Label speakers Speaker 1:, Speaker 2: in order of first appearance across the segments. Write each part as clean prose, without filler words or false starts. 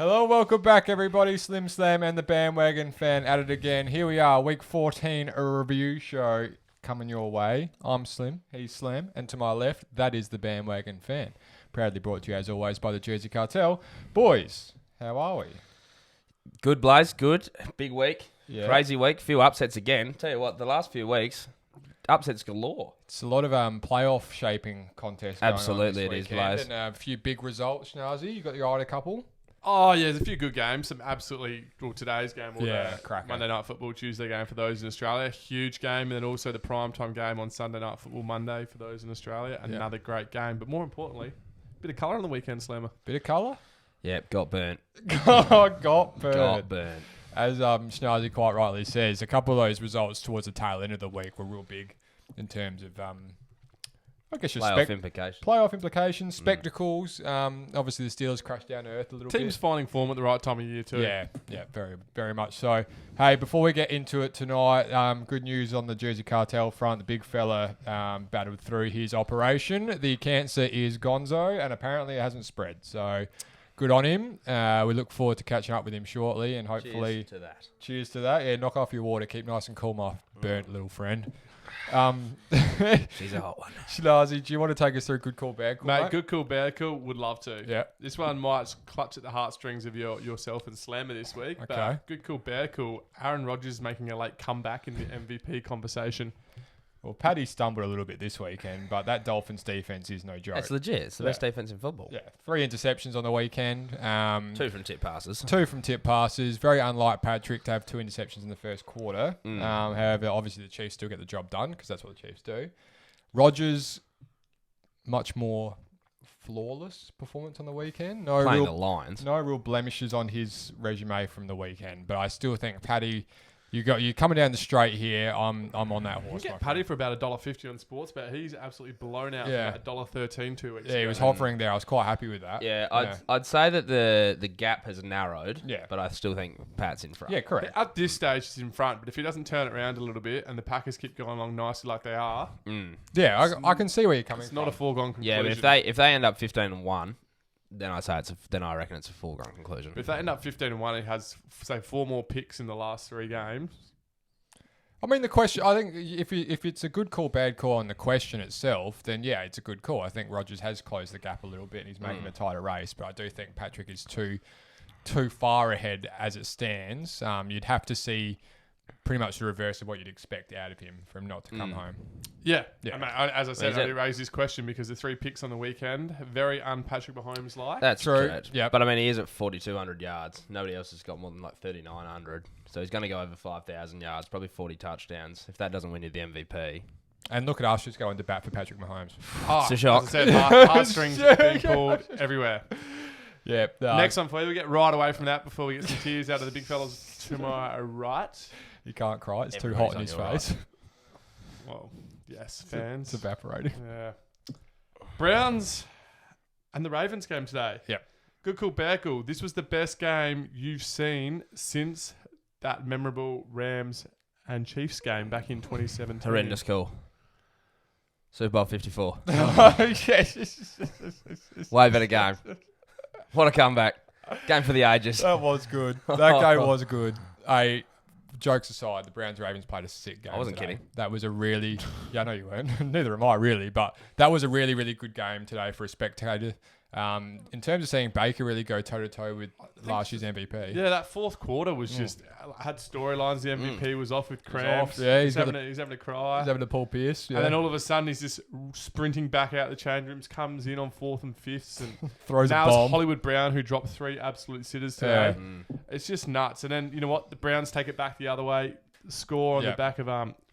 Speaker 1: Hello, welcome back, everybody. Slim Slam and the Bandwagon fan at it again. Here we are, week 14, a review show coming your way. I'm Slim, he's Slam, and to my left, that is the Bandwagon fan. Proudly brought to you, as always, by the Jersey Cartel. Boys, how are we?
Speaker 2: Good, Blaze. Good. Big week.
Speaker 1: Yeah.
Speaker 2: Crazy week. Few upsets again. Tell you what, the last few weeks, upsets galore.
Speaker 1: It's a lot of playoff shaping contests going
Speaker 2: Absolutely
Speaker 1: on
Speaker 2: it
Speaker 1: this
Speaker 2: is,
Speaker 1: weekend,
Speaker 2: Blaze.
Speaker 1: and a few big results, Schnazi. You got your eye on a couple?
Speaker 3: Oh, yeah, there's a few good games. Some absolutely, today's game or
Speaker 1: Yeah,
Speaker 3: the
Speaker 1: cracker.
Speaker 3: Monday Night Football Tuesday game for those in Australia. Huge game. And then also the primetime game on Sunday Night Football Monday for those in Australia. Another great game. But more importantly, a bit of colour on the weekend, Slammer.
Speaker 1: Bit of colour?
Speaker 2: Yep, got burnt.
Speaker 1: Got burnt.
Speaker 2: Got burnt.
Speaker 1: As Schnazi quite rightly says, a couple of those results towards the tail end of the week were real big in terms of, I guess, your playoff implications, spectacles. Obviously, the Steelers crashed down to earth a little
Speaker 3: Teams
Speaker 1: bit.
Speaker 3: finding form at the right time of year too.
Speaker 1: Yeah, very, very much so. Hey, before we get into it tonight, good news on the Jersey Cartel front. The big fella battled through his operation. The cancer is gonzo, and apparently it hasn't spread. So, good on him. We look forward to catching up with him shortly, and hopefully, cheers to that. Yeah, knock off your water. Keep nice and cool, my burnt little friend.
Speaker 2: She's a hot one.
Speaker 1: Schnazi, do you want to take us through good call, bad call,
Speaker 3: Mate, good call, bad call. Would love to.
Speaker 1: Yeah.
Speaker 3: This one might clutch at the heartstrings of yourself and Slammer this week.
Speaker 1: Okay.
Speaker 3: But good call, bad call. Aaron Rodgers making a late comeback in the MVP conversation.
Speaker 1: Well, Paddy stumbled a little bit this weekend, but that Dolphins defense is no joke.
Speaker 2: It's legit. It's the best defense in football.
Speaker 1: Yeah, 3 interceptions on the weekend.
Speaker 2: 2 from tip passes.
Speaker 1: 2 from tip passes. Very unlike Patrick to have 2 interceptions in the first quarter. However, obviously the Chiefs still get the job done because that's what the Chiefs do. Rodgers, much more flawless performance on the weekend.
Speaker 2: Playing the Lions.
Speaker 1: No real blemishes on his resume from the weekend, but I still think Paddy, you're coming down the straight here. I'm on that horse.
Speaker 3: You get Paddy for about $1.50 on sports, but he's absolutely blown out
Speaker 1: Yeah.
Speaker 3: from $1.13 2 weeks
Speaker 1: Yeah, he
Speaker 3: ago.
Speaker 1: was hovering there. I was quite happy with that.
Speaker 2: Yeah, I'd say that the gap has narrowed.
Speaker 1: Yeah.
Speaker 2: But I still think Pat's in front.
Speaker 1: Yeah, correct.
Speaker 3: At this stage, he's in front, but if he doesn't turn it around a little bit and the Packers keep going along nicely like they are,
Speaker 1: Yeah, I can see where you're coming
Speaker 3: it's
Speaker 1: from.
Speaker 3: not a foregone
Speaker 2: Yeah,
Speaker 3: conclusion.
Speaker 2: but if they end up 15-1, then I reckon it's a foregone conclusion.
Speaker 3: But if they end up 15-1, he has, say, 4 more picks in the last 3 games.
Speaker 1: I mean, the question, I think if it's a good call, bad call on the question itself, then yeah, it's a good call. I think Rodgers has closed the gap a little bit and he's making a tighter race, but I do think Patrick is too far ahead as it stands. You'd have to see pretty much the reverse of what you'd expect out of him for him not to come home.
Speaker 3: Yeah.
Speaker 1: Yeah.
Speaker 3: I mean, as I said, I did raise this question because the 3 picks on the weekend, very un-Patrick Mahomes-like.
Speaker 2: That's
Speaker 1: True.
Speaker 2: correct.
Speaker 1: Yep.
Speaker 2: But I mean, he is at 4,200 yards. Nobody else has got more than like 3,900. So he's going to go over 5,000 yards, probably 40 touchdowns. If that doesn't win you the MVP.
Speaker 1: And look at us just going to bat for Patrick Mahomes.
Speaker 2: It's a shock.
Speaker 3: As I said, heartstrings being pulled everywhere.
Speaker 1: Yeah.
Speaker 3: Next one for you. We get right away from that before we get some tears out of the big fellas to my right.
Speaker 1: You can't cry. It's too
Speaker 2: Everybody's
Speaker 1: hot in his
Speaker 2: on your
Speaker 1: face.
Speaker 3: Well, yes, fans.
Speaker 1: It's evaporating.
Speaker 3: Yeah. Browns and the Ravens game today.
Speaker 1: Yep.
Speaker 3: Good call, bad call. This was the best game you've seen since that memorable Rams and Chiefs game back in 2017.
Speaker 2: Horrendous call. Super Bowl 54. Way better game. What a comeback. Game for the ages.
Speaker 1: That was good. That game was good. Jokes aside, the Browns-Ravens played a sick game.
Speaker 2: I wasn't
Speaker 1: today.
Speaker 2: kidding.
Speaker 1: That was a really... Yeah, I know you weren't. Neither am I, really. But that was a really, really good game today for a spectator. In terms of seeing Baker really go toe-to-toe with last year's MVP.
Speaker 3: Yeah, that fourth quarter was just... had storylines. The MVP was off with cramps.
Speaker 1: Yeah,
Speaker 3: he's having to cry.
Speaker 1: He's having a Paul Pierce. Yeah.
Speaker 3: And then all of a sudden, he's just sprinting back out the change rooms, comes in on 4th and 5ths, and
Speaker 1: throws a
Speaker 3: now it's
Speaker 1: bomb.
Speaker 3: Hollywood Brown who dropped 3 absolute sitters today. It's just nuts. And then, you know what? The Browns take it back the other way, score on the back of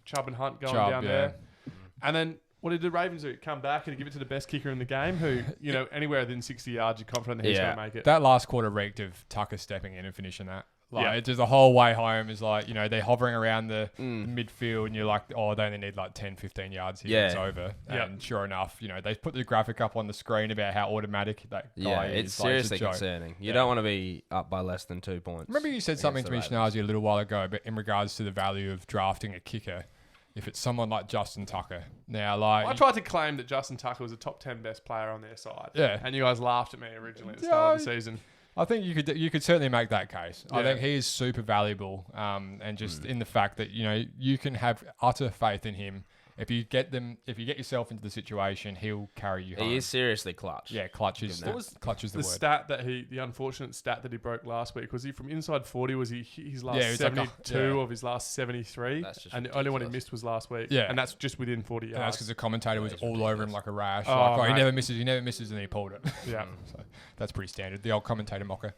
Speaker 3: Chubb and Hunt going down there. And then what did the Ravens do? Come back and give it to the best kicker in the game who, you know, anywhere within 60 yards, you're confident that he's going to make it.
Speaker 1: That last quarter reeked of Tucker stepping in and finishing that. Like, just the whole way home is like, you know, they're hovering around the midfield and you're like, oh, they only need like 10, 15 yards here. It's over. And sure enough, you know, they put the graphic up on the screen about how automatic that guy is.
Speaker 2: It's seriously concerning. You don't want to be up by less than 2 points.
Speaker 1: Remember you said something to me, Schnazi, a little while ago, but in regards to the value of drafting a kicker, if it's someone like Justin Tucker. Now, like...
Speaker 3: I tried to claim that Justin Tucker was a top 10 best player on their side.
Speaker 1: Yeah.
Speaker 3: And you guys laughed at me originally at the start of the season.
Speaker 1: I think you could certainly make that case. I
Speaker 3: Yeah.
Speaker 1: think he is super valuable, and just in the fact that you can have utter faith in him. If you get yourself into the situation, he'll carry you home.
Speaker 2: He is seriously clutch.
Speaker 1: Yeah, clutch is the word.
Speaker 3: Stat that the unfortunate stat that he broke last week, was he from inside 40? Was he his last
Speaker 1: Yeah, it was like
Speaker 3: 72 of his last 73?
Speaker 2: That's just
Speaker 3: and the only one he
Speaker 2: ridiculous.
Speaker 3: missed was last week.
Speaker 1: Yeah.
Speaker 3: And that's just within 40
Speaker 1: And that's
Speaker 3: yards.
Speaker 1: because the commentator was
Speaker 2: is
Speaker 1: all over him
Speaker 2: ridiculous.
Speaker 1: like a rash.
Speaker 3: Oh,
Speaker 1: Like, he
Speaker 3: mate.
Speaker 1: never misses, and he pulled it.
Speaker 3: Yeah.
Speaker 1: So that's pretty standard. The old commentator mocker.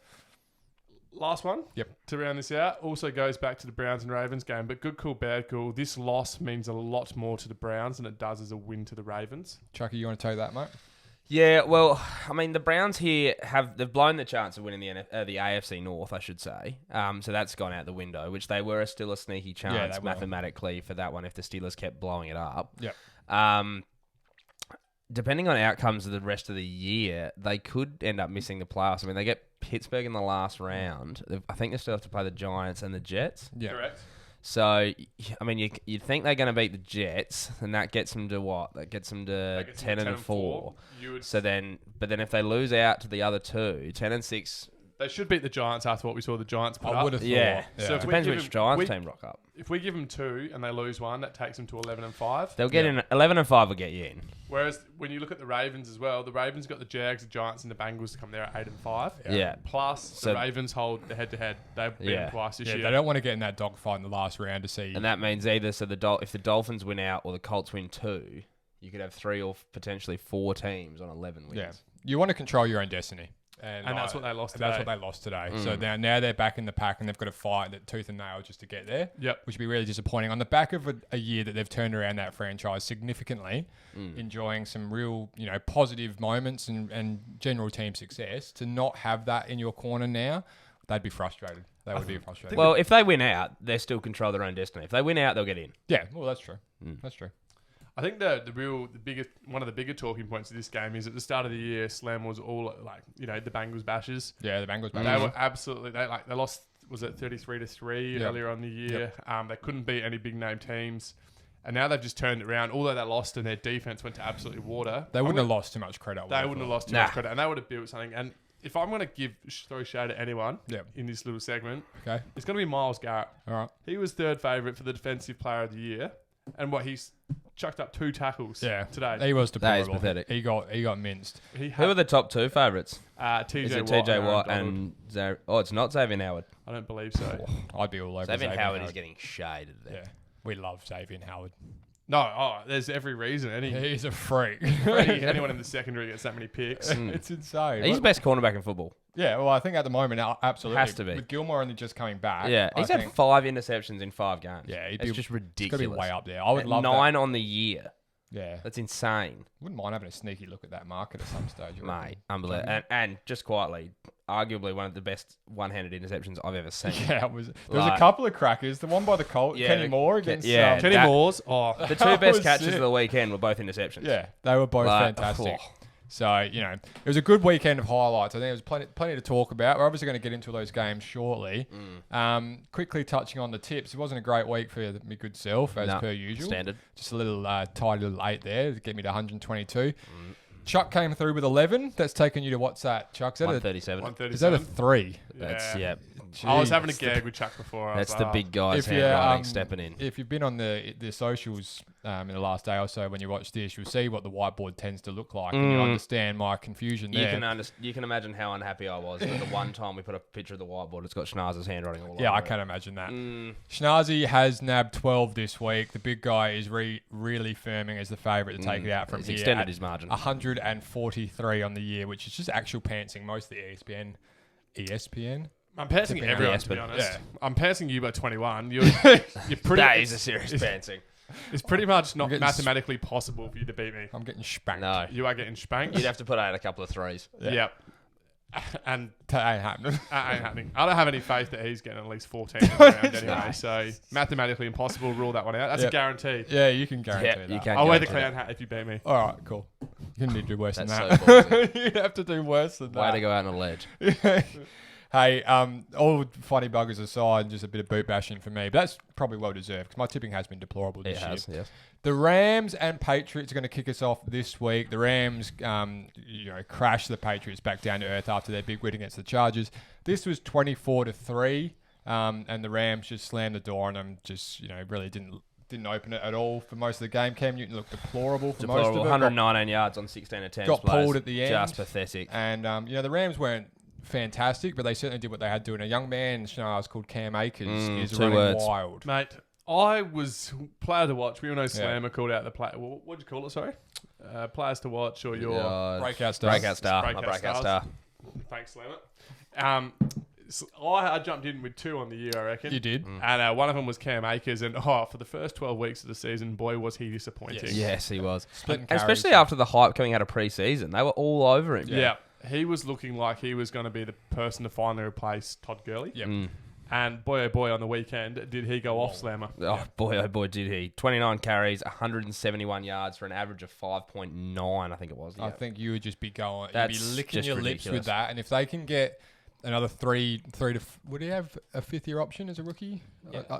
Speaker 3: Last one.
Speaker 1: Yep.
Speaker 3: To round this out, also goes back to the Browns and Ravens game. But good call, bad call. This loss means a lot more to the Browns than it does as a win to the Ravens.
Speaker 1: Chucky, you want to take that, mate?
Speaker 2: Yeah, well, I mean, the Browns here they've blown the chance of winning the AFC North, I should say. So that's gone out the window, which they were still a sneaky chance
Speaker 1: they were.
Speaker 2: mathematically for that one if the Steelers kept blowing it up.
Speaker 1: Yep.
Speaker 2: Depending on outcomes of the rest of the year, they could end up missing the playoffs. I mean, they get Pittsburgh in the last round. I think they still have to play the Giants and the Jets.
Speaker 1: Yeah.
Speaker 3: Correct.
Speaker 2: So, I mean, you'd think they're going to beat the Jets, and that gets them to what? That gets them to 10 and 4. So then, but then if they lose out to the other two, 10 and 6.
Speaker 3: They should beat the Giants after what we saw the Giants put
Speaker 1: I
Speaker 3: up.
Speaker 1: would have thought.
Speaker 2: Yeah.
Speaker 3: So if we
Speaker 2: Depends
Speaker 3: give
Speaker 2: which
Speaker 3: them-
Speaker 2: Giants
Speaker 3: we-
Speaker 2: team rock up.
Speaker 3: If we give them 2 and they lose 1, that takes them to 11 and 5.
Speaker 2: They'll get in 11 and 5 will get you in.
Speaker 3: Whereas when you look at the Ravens as well, the Ravens got the Jags, the Giants, and the Bengals to come there at 8 and 5.
Speaker 2: Yeah.
Speaker 3: Plus,
Speaker 2: So-
Speaker 3: the Ravens hold the head-to-head. They've beaten
Speaker 2: Yeah.
Speaker 3: twice this
Speaker 1: Yeah,
Speaker 3: year.
Speaker 1: they don't want to get in that dogfight in the last round to see.
Speaker 2: And that means either if the Dolphins win out or the Colts win 2, you could have 3 or potentially 4 teams on 11 wins.
Speaker 1: Yeah, you want to control your own destiny. And
Speaker 3: that's what they lost
Speaker 1: That's
Speaker 3: today.
Speaker 1: what they lost today. So now they're back in the pack and they've got to fight that tooth and nail just to get there.
Speaker 3: Yep.
Speaker 1: Which would be really disappointing. On the back of a year that they've turned around that franchise significantly, enjoying some real, positive moments and general team success, to not have that in your corner now, they'd be frustrated. They would be frustrated.
Speaker 2: Well, if they win out, they still control their own destiny. If they win out, they'll get in.
Speaker 1: Yeah, well, that's true. That's true.
Speaker 3: I think one of the bigger talking points of this game is at the start of the year, Slam was all like, the Bengals bashers.
Speaker 1: Yeah, the Bengals.
Speaker 3: They were absolutely they lost, was it 33-3
Speaker 1: Yep.
Speaker 3: earlier on the year. They couldn't beat any big name teams, and now they've just turned it around. Although they lost and their defense went to absolutely water,
Speaker 1: They wouldn't have lost too much credit.
Speaker 3: They wouldn't have lost too much credit, and they would have built something. And if I'm going to throw shade at anyone
Speaker 1: Yep.
Speaker 3: in this little segment,
Speaker 1: Okay.
Speaker 3: it's going to be Myles Garrett.
Speaker 1: All right.
Speaker 3: He was third favourite for the Defensive Player of the Year, and he's chucked up 2 tackles
Speaker 1: Yeah.
Speaker 3: today.
Speaker 1: He was
Speaker 2: That is
Speaker 1: deplorable.
Speaker 2: pathetic.
Speaker 1: He got minced.
Speaker 3: He
Speaker 2: Who are
Speaker 3: had
Speaker 2: the top 2 favourites?
Speaker 3: TJ
Speaker 2: Is it
Speaker 3: Watt,
Speaker 2: TJ
Speaker 3: Aaron
Speaker 2: Watt
Speaker 3: Donald.
Speaker 2: and it's not Xavier Howard.
Speaker 3: I don't believe so.
Speaker 1: I'd be all over
Speaker 2: Xavier Howard is getting shaded there.
Speaker 1: Yeah. We love Xavier Howard.
Speaker 3: No, there's every reason.
Speaker 1: He's a freak.
Speaker 3: Anyone in the secondary gets that many picks.
Speaker 1: It's insane.
Speaker 2: He's the best cornerback in football.
Speaker 1: Yeah, well, I think at the moment, absolutely.
Speaker 2: Has to be.
Speaker 1: With Gilmore only just coming back.
Speaker 2: Yeah,
Speaker 1: I
Speaker 2: he's had
Speaker 1: think
Speaker 2: 5 interceptions in 5 games.
Speaker 1: Yeah,
Speaker 2: it's just
Speaker 1: it's got
Speaker 2: ridiculous.
Speaker 1: to be way up there. I would love
Speaker 2: 9
Speaker 1: that.
Speaker 2: on the year.
Speaker 1: Yeah.
Speaker 2: That's insane,
Speaker 1: Wouldn't mind having a sneaky look at that market at some stage. I reckon.
Speaker 2: mate. Unbelievable. And just quietly, arguably one of the best one-handed interceptions I've ever seen.
Speaker 1: Yeah, there was a
Speaker 2: Like-
Speaker 1: couple of crackers. The one by the Colt,
Speaker 2: Yeah,
Speaker 1: Kenny
Speaker 2: the-
Speaker 1: Moore against.
Speaker 2: yeah.
Speaker 3: Kenny
Speaker 2: that-
Speaker 3: Moore's.
Speaker 2: The 2
Speaker 1: That
Speaker 2: best
Speaker 1: was
Speaker 2: catches
Speaker 1: sick.
Speaker 2: of the weekend were both interceptions.
Speaker 1: Yeah, they were both
Speaker 2: Like,
Speaker 1: fantastic.
Speaker 2: oh.
Speaker 1: So, it was a good weekend of highlights. I think there was plenty to talk about. We're obviously going to get into those games shortly. Quickly touching on the tips. It wasn't a great week for my good self, as per usual.
Speaker 2: Standard.
Speaker 1: Just a little tidy little 8 there to get me to 122. Chuck came through with 11. That's taken you to what's that, Chuck? Is that
Speaker 2: 137.
Speaker 1: is that a 3?
Speaker 2: That's, yeah.
Speaker 3: I was having a
Speaker 1: Jeez.
Speaker 3: gag with Chuck before. I was
Speaker 2: That's the
Speaker 3: like,
Speaker 2: big guy's
Speaker 1: If you,
Speaker 2: handwriting stepping in.
Speaker 1: If you've been on the socials in the last day or so when you watch this, you'll see what the whiteboard tends to look like, and you understand my confusion
Speaker 2: You
Speaker 1: there.
Speaker 2: you can imagine how unhappy I was that the one time we put a picture of the whiteboard, it's got Schnaz's handwriting all over
Speaker 1: Yeah, I
Speaker 2: it.
Speaker 1: can imagine that.
Speaker 2: Mm.
Speaker 1: Schnazi has nabbed 12 this week. The big guy is really firming as the favourite to take it out from
Speaker 2: He's
Speaker 1: here.
Speaker 2: extended
Speaker 1: at
Speaker 2: his margin.
Speaker 1: 143 on the year, which is just actual pantsing. Most of the ESPN.
Speaker 3: I'm passing
Speaker 1: Tipping
Speaker 3: everyone,
Speaker 2: out.
Speaker 3: to be
Speaker 2: Yeah,
Speaker 3: honest.
Speaker 1: yeah.
Speaker 3: I'm passing you by 21. You're pretty.
Speaker 2: That is a serious pantsing.
Speaker 3: It's pretty much not
Speaker 1: getting
Speaker 3: mathematically possible for you to beat me.
Speaker 1: I'm getting spanked.
Speaker 2: No.
Speaker 3: You are getting spanked.
Speaker 2: You'd have to put out a couple of 3s.
Speaker 1: Yeah.
Speaker 3: Yep. And
Speaker 1: That ain't happening.
Speaker 3: that ain't happening. I don't have any faith that he's getting at least 14 in the round anyway.
Speaker 2: No.
Speaker 3: So mathematically impossible. Rule that one out. That's
Speaker 1: Yep.
Speaker 3: a guarantee.
Speaker 1: Yeah, you can guarantee
Speaker 2: Yeah,
Speaker 1: that.
Speaker 2: you can.
Speaker 3: I'll wear the
Speaker 2: guarantee
Speaker 3: clown hat if you beat me.
Speaker 1: All right, cool. You need to do worse
Speaker 2: That's
Speaker 1: than
Speaker 2: so
Speaker 1: that.
Speaker 2: ballsy.
Speaker 1: You'd have to do worse than
Speaker 2: Way
Speaker 1: that.
Speaker 2: to go out on a ledge.
Speaker 1: Hey, all funny buggers aside, just a bit of boot bashing for me. But that's probably well deserved because my tipping has been deplorable this year.
Speaker 2: Yes.
Speaker 1: The Rams and Patriots are going to kick us off this week. The Rams, crashed the Patriots back down to earth after their big win against the Chargers. This was 24-3, and the Rams just slammed the door on them. Just really didn't open it at all for most of the game. Cam Newton looked deplorable for most of it.
Speaker 2: 119 yards on 16 attempts.
Speaker 1: Got pulled at the end.
Speaker 2: Just pathetic.
Speaker 1: And the Rams weren't fantastic, but they certainly did what they had to do. And a young man, called Cam Akers, is running wild.
Speaker 3: Mate, I was player to watch. We all know Slammer called out the play. What'd you call it, sorry? Players to watch or your...
Speaker 1: breakout star.
Speaker 2: Breakout star.
Speaker 3: Thanks, Slammer. So I jumped in with 2 on the year, I reckon.
Speaker 1: You did.
Speaker 3: And one of them was Cam Akers. And for the first 12 weeks of the season, boy, was he disappointing.
Speaker 2: Yes, he was.
Speaker 1: Splitting
Speaker 2: Especially after the hype coming out of pre-season. They were all over him.
Speaker 3: Yeah. He was looking like he was going to be the person to finally replace Todd Gurley.
Speaker 1: Yep.
Speaker 3: And boy, oh boy, on the weekend, did he go off, Slammer.
Speaker 2: Oh, boy, did he. 29 carries, 171 yards for an average of 5.9, I think it was.
Speaker 1: I think you would just be going,
Speaker 2: That's
Speaker 1: you'd be licking
Speaker 2: just
Speaker 1: your
Speaker 2: ridiculous.
Speaker 1: lips with that. And if they can get another three to... Would he have a fifth-year option as a rookie?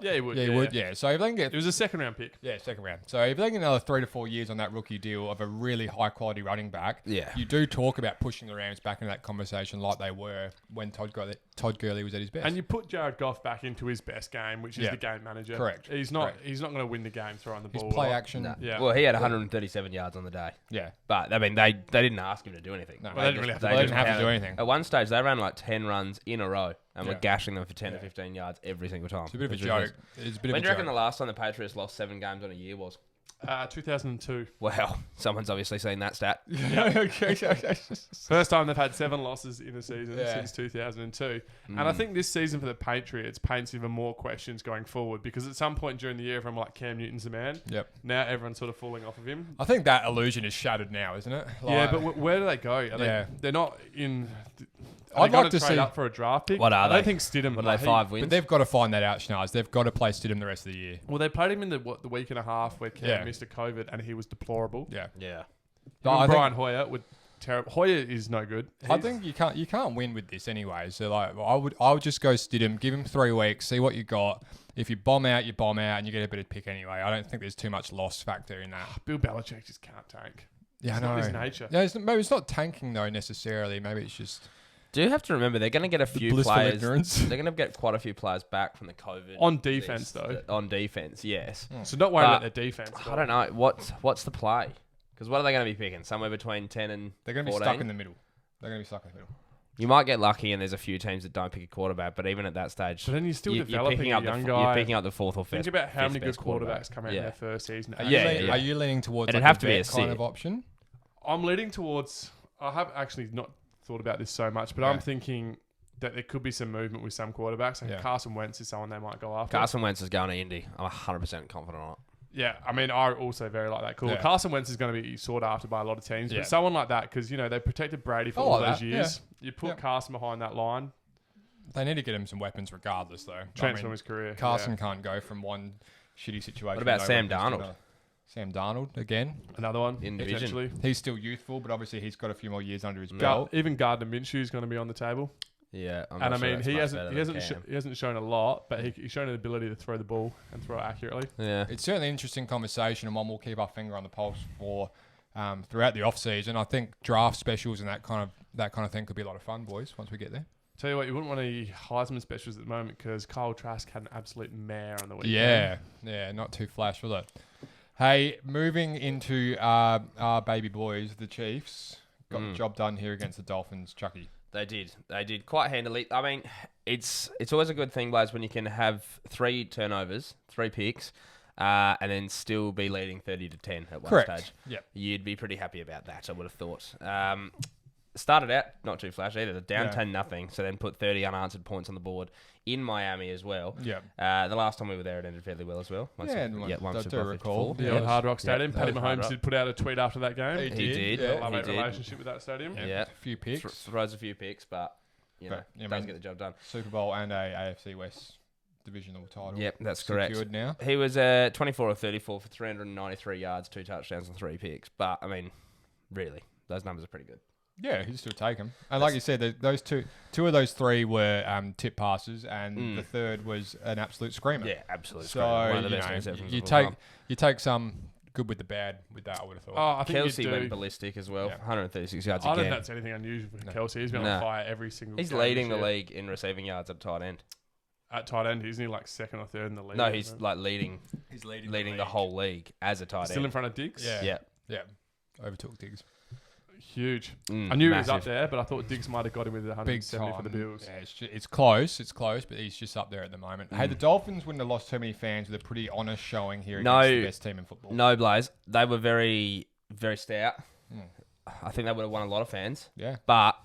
Speaker 3: Yeah, he would.
Speaker 1: Yeah, he would. Yeah. So if they can get...
Speaker 3: It was a second-round pick.
Speaker 1: Yeah, second round. So if they get another 3 to 4 years on that rookie deal of a really high-quality running back, you do talk about pushing the Rams back into that conversation like they were when Todd Gurley was at his best.
Speaker 3: And you put Jared Goff back into his best game, which is the game manager.
Speaker 1: Correct.
Speaker 3: He's not going to win the game throwing the
Speaker 1: his
Speaker 3: ball.
Speaker 1: play action.
Speaker 2: No.
Speaker 3: Yeah.
Speaker 2: Well, he had 137 yards on the day.
Speaker 1: Yeah.
Speaker 2: But, I mean, they didn't ask him to do anything.
Speaker 1: No,
Speaker 3: Well, they didn't really have to.
Speaker 1: They didn't have to do anything.
Speaker 2: At one stage, they ran like 10 runs in a row and were gashing them for 10 to 15 yards every single time.
Speaker 1: It's a bit of a joke. It's a bit of
Speaker 2: When
Speaker 1: a
Speaker 2: do you reckon
Speaker 1: joke.
Speaker 2: the last time the Patriots lost 7 games on a year was?
Speaker 3: 2002.
Speaker 2: Well, someone's obviously seen that stat.
Speaker 3: First time they've had 7 losses in a season since 2002. And
Speaker 1: Mm.
Speaker 3: I think this season for the Patriots paints even more questions going forward because at some point during the year, everyone like Cam Newton's the man.
Speaker 1: Yep.
Speaker 3: Now everyone's sort of falling off of him.
Speaker 1: I think that illusion is shattered now, isn't it?
Speaker 3: Yeah, but where do they go? They're not in...
Speaker 1: I'd like to
Speaker 3: trade
Speaker 1: see
Speaker 3: up for a draft pick.
Speaker 2: What are
Speaker 3: I don't
Speaker 2: they?
Speaker 3: think Stidham...
Speaker 2: What are they, 5 wins?
Speaker 1: But they've got to find that out, Schnars. They've got to play Stidham the rest of the year.
Speaker 3: Well, they played him in the week and a half where Cam missed a COVID and he was deplorable.
Speaker 1: Yeah.
Speaker 2: Yeah.
Speaker 1: But I
Speaker 3: Brian Hoyer with terrible. Hoyer is no good.
Speaker 1: I think you can't win with this anyway. So I would just go Stidham, give him 3 weeks, see what you got. If you bomb out, and you get a better pick anyway. I don't think there's too much loss factor in that.
Speaker 3: Bill Belichick just can't tank.
Speaker 1: Yeah,
Speaker 3: It's
Speaker 1: I know.
Speaker 3: not his nature.
Speaker 1: Yeah, maybe it's not tanking though necessarily. Maybe it's just
Speaker 2: Do you have to remember they're going to get a few
Speaker 1: blissful
Speaker 2: players?
Speaker 1: ignorance.
Speaker 2: They're going to get quite a few players back from the COVID.
Speaker 3: On defense, though.
Speaker 2: On defense, yes.
Speaker 3: So not worry
Speaker 2: But
Speaker 3: about their defense.
Speaker 2: I don't know what's the play. Because what are they going to be picking? Somewhere between 10 and
Speaker 1: they're going to be
Speaker 2: 14?
Speaker 1: stuck in the middle. They're going to be stuck in the middle.
Speaker 2: You might get lucky, and there's a few teams that don't pick a quarterback. But even at that stage,
Speaker 3: But then you're still
Speaker 2: you're
Speaker 3: developing
Speaker 2: picking
Speaker 3: a
Speaker 2: up
Speaker 3: young
Speaker 2: the,
Speaker 3: guy.
Speaker 2: You're picking up the 4th or 5th.
Speaker 3: Think about how many good
Speaker 2: best quarterback.
Speaker 3: quarterbacks come out in their first season.
Speaker 1: Are
Speaker 2: Yeah.
Speaker 1: you leaning towards
Speaker 2: It'd
Speaker 1: like
Speaker 2: have
Speaker 1: a
Speaker 2: to be
Speaker 1: vet
Speaker 2: a
Speaker 1: kind
Speaker 2: sit.
Speaker 1: of option?
Speaker 3: I'm leading towards... I have actually not thought about this so much, but I'm thinking that there could be some movement with some quarterbacks. Like Carson Wentz is someone they might go after.
Speaker 2: Carson Wentz is going to Indy. I'm 100% confident on it.
Speaker 3: Yeah, I mean, I also very like that call.
Speaker 1: Yeah.
Speaker 3: Carson Wentz is going to be sought after by a lot of teams, but someone like that, because, they protected Brady for
Speaker 1: I
Speaker 3: all
Speaker 1: like
Speaker 3: those
Speaker 1: that,
Speaker 3: years.
Speaker 1: yeah.
Speaker 3: You put
Speaker 1: Yeah.
Speaker 3: Carson behind that line,
Speaker 1: They need to get him some weapons regardless, though.
Speaker 3: transform his career.
Speaker 1: Carson can't go from one shitty situation.
Speaker 2: What about
Speaker 1: to
Speaker 2: Sam
Speaker 1: weapons to
Speaker 2: Darnold?
Speaker 1: another. Sam Darnold again.
Speaker 3: Another one,
Speaker 2: In division.
Speaker 3: potentially.
Speaker 1: He's still youthful, but obviously he's got a few more years under his belt.
Speaker 3: Even Gardner Minshew is going to be on the table.
Speaker 2: Yeah, I'm
Speaker 3: And
Speaker 2: not
Speaker 3: I
Speaker 2: sure
Speaker 3: mean,
Speaker 2: that's
Speaker 3: he
Speaker 2: much
Speaker 3: hasn't
Speaker 2: better
Speaker 3: he
Speaker 2: than
Speaker 3: hasn't
Speaker 2: Cam.
Speaker 3: he hasn't shown a lot, but he's shown an ability to throw the ball and throw it accurately.
Speaker 2: Yeah.
Speaker 1: It's certainly an interesting conversation and one we'll keep our finger on the pulse for throughout the off season. I think draft specials and that kind of thing could be a lot of fun, boys. Once we get there.
Speaker 3: Tell you what, you wouldn't want any Heisman specials at the moment because Kyle Trask had an absolute mare on the
Speaker 1: Yeah,
Speaker 3: weekend.
Speaker 1: not too flash, was it? Hey, moving into our baby boys, the Chiefs got the job done here against the Dolphins. Chucky.
Speaker 2: They did quite handily. I mean, it's always a good thing, Blaze, when you can have 3 turnovers, 3 picks, and then still be leading 30-10 at one stage.
Speaker 1: Yep.
Speaker 2: You'd be pretty happy about that, I would have thought. Started out not too flash either. They're down 10-0, so then put 30 unanswered points on the board in Miami as well.
Speaker 1: Yep.
Speaker 2: The last time we were there, it ended fairly well as well.
Speaker 1: I do recall.
Speaker 3: The old Hard Rock Stadium. Paddy
Speaker 2: Hard
Speaker 3: Mahomes
Speaker 2: Rock.
Speaker 3: did put out a tweet after that game.
Speaker 2: He did.
Speaker 1: Yeah.
Speaker 3: Love
Speaker 2: He
Speaker 3: that
Speaker 2: did.
Speaker 3: relationship with that stadium.
Speaker 2: Yeah.
Speaker 1: A few picks.
Speaker 2: Throws a few picks, but does get the job done.
Speaker 1: Super Bowl and a AFC West divisional title.
Speaker 2: Yep, that's correct.
Speaker 1: Secured now.
Speaker 2: He was 24 of 34 for 393 yards, 2 touchdowns and 3 picks. But, I mean, really, those numbers are pretty good.
Speaker 1: Yeah, he'd still take him. And like you said, those two of those three were tip passes, and the third was an absolute screamer.
Speaker 2: Yeah, absolutely.
Speaker 1: So
Speaker 2: One of the best interceptions
Speaker 1: you
Speaker 2: of all
Speaker 1: take
Speaker 2: time.
Speaker 1: you take some good with the bad with that. I would have thought.
Speaker 3: Oh, I think
Speaker 2: Kelsey
Speaker 3: you do.
Speaker 2: went ballistic as well.
Speaker 1: Yeah.
Speaker 2: 136 yards
Speaker 3: I don't
Speaker 2: again.
Speaker 3: think that's anything unusual for Kelsey. He's been on fire every single
Speaker 2: He's
Speaker 3: game
Speaker 2: leading
Speaker 3: this
Speaker 2: the
Speaker 3: year.
Speaker 2: league in receiving yards at tight end.
Speaker 3: At tight end, isn't he like second or third in the league?
Speaker 2: No, he's like leading
Speaker 1: He's
Speaker 2: leading the whole league as a tight
Speaker 3: still in
Speaker 2: end.
Speaker 3: front of Diggs.
Speaker 2: Yeah.
Speaker 1: Overtook Diggs.
Speaker 3: Huge. I knew he was up
Speaker 2: massive.
Speaker 3: there, but I thought Diggs might have got him with the
Speaker 1: Big
Speaker 3: 170 for the
Speaker 1: time.
Speaker 3: Bills.
Speaker 1: Yeah, it's close. It's close, but he's just up there at the moment. Hey, the Dolphins wouldn't have lost too many fans with a pretty honest showing here against the best team in football.
Speaker 2: No, Blaze. They were very, very stout. I think they would have won a lot of fans.
Speaker 1: Yeah.
Speaker 2: But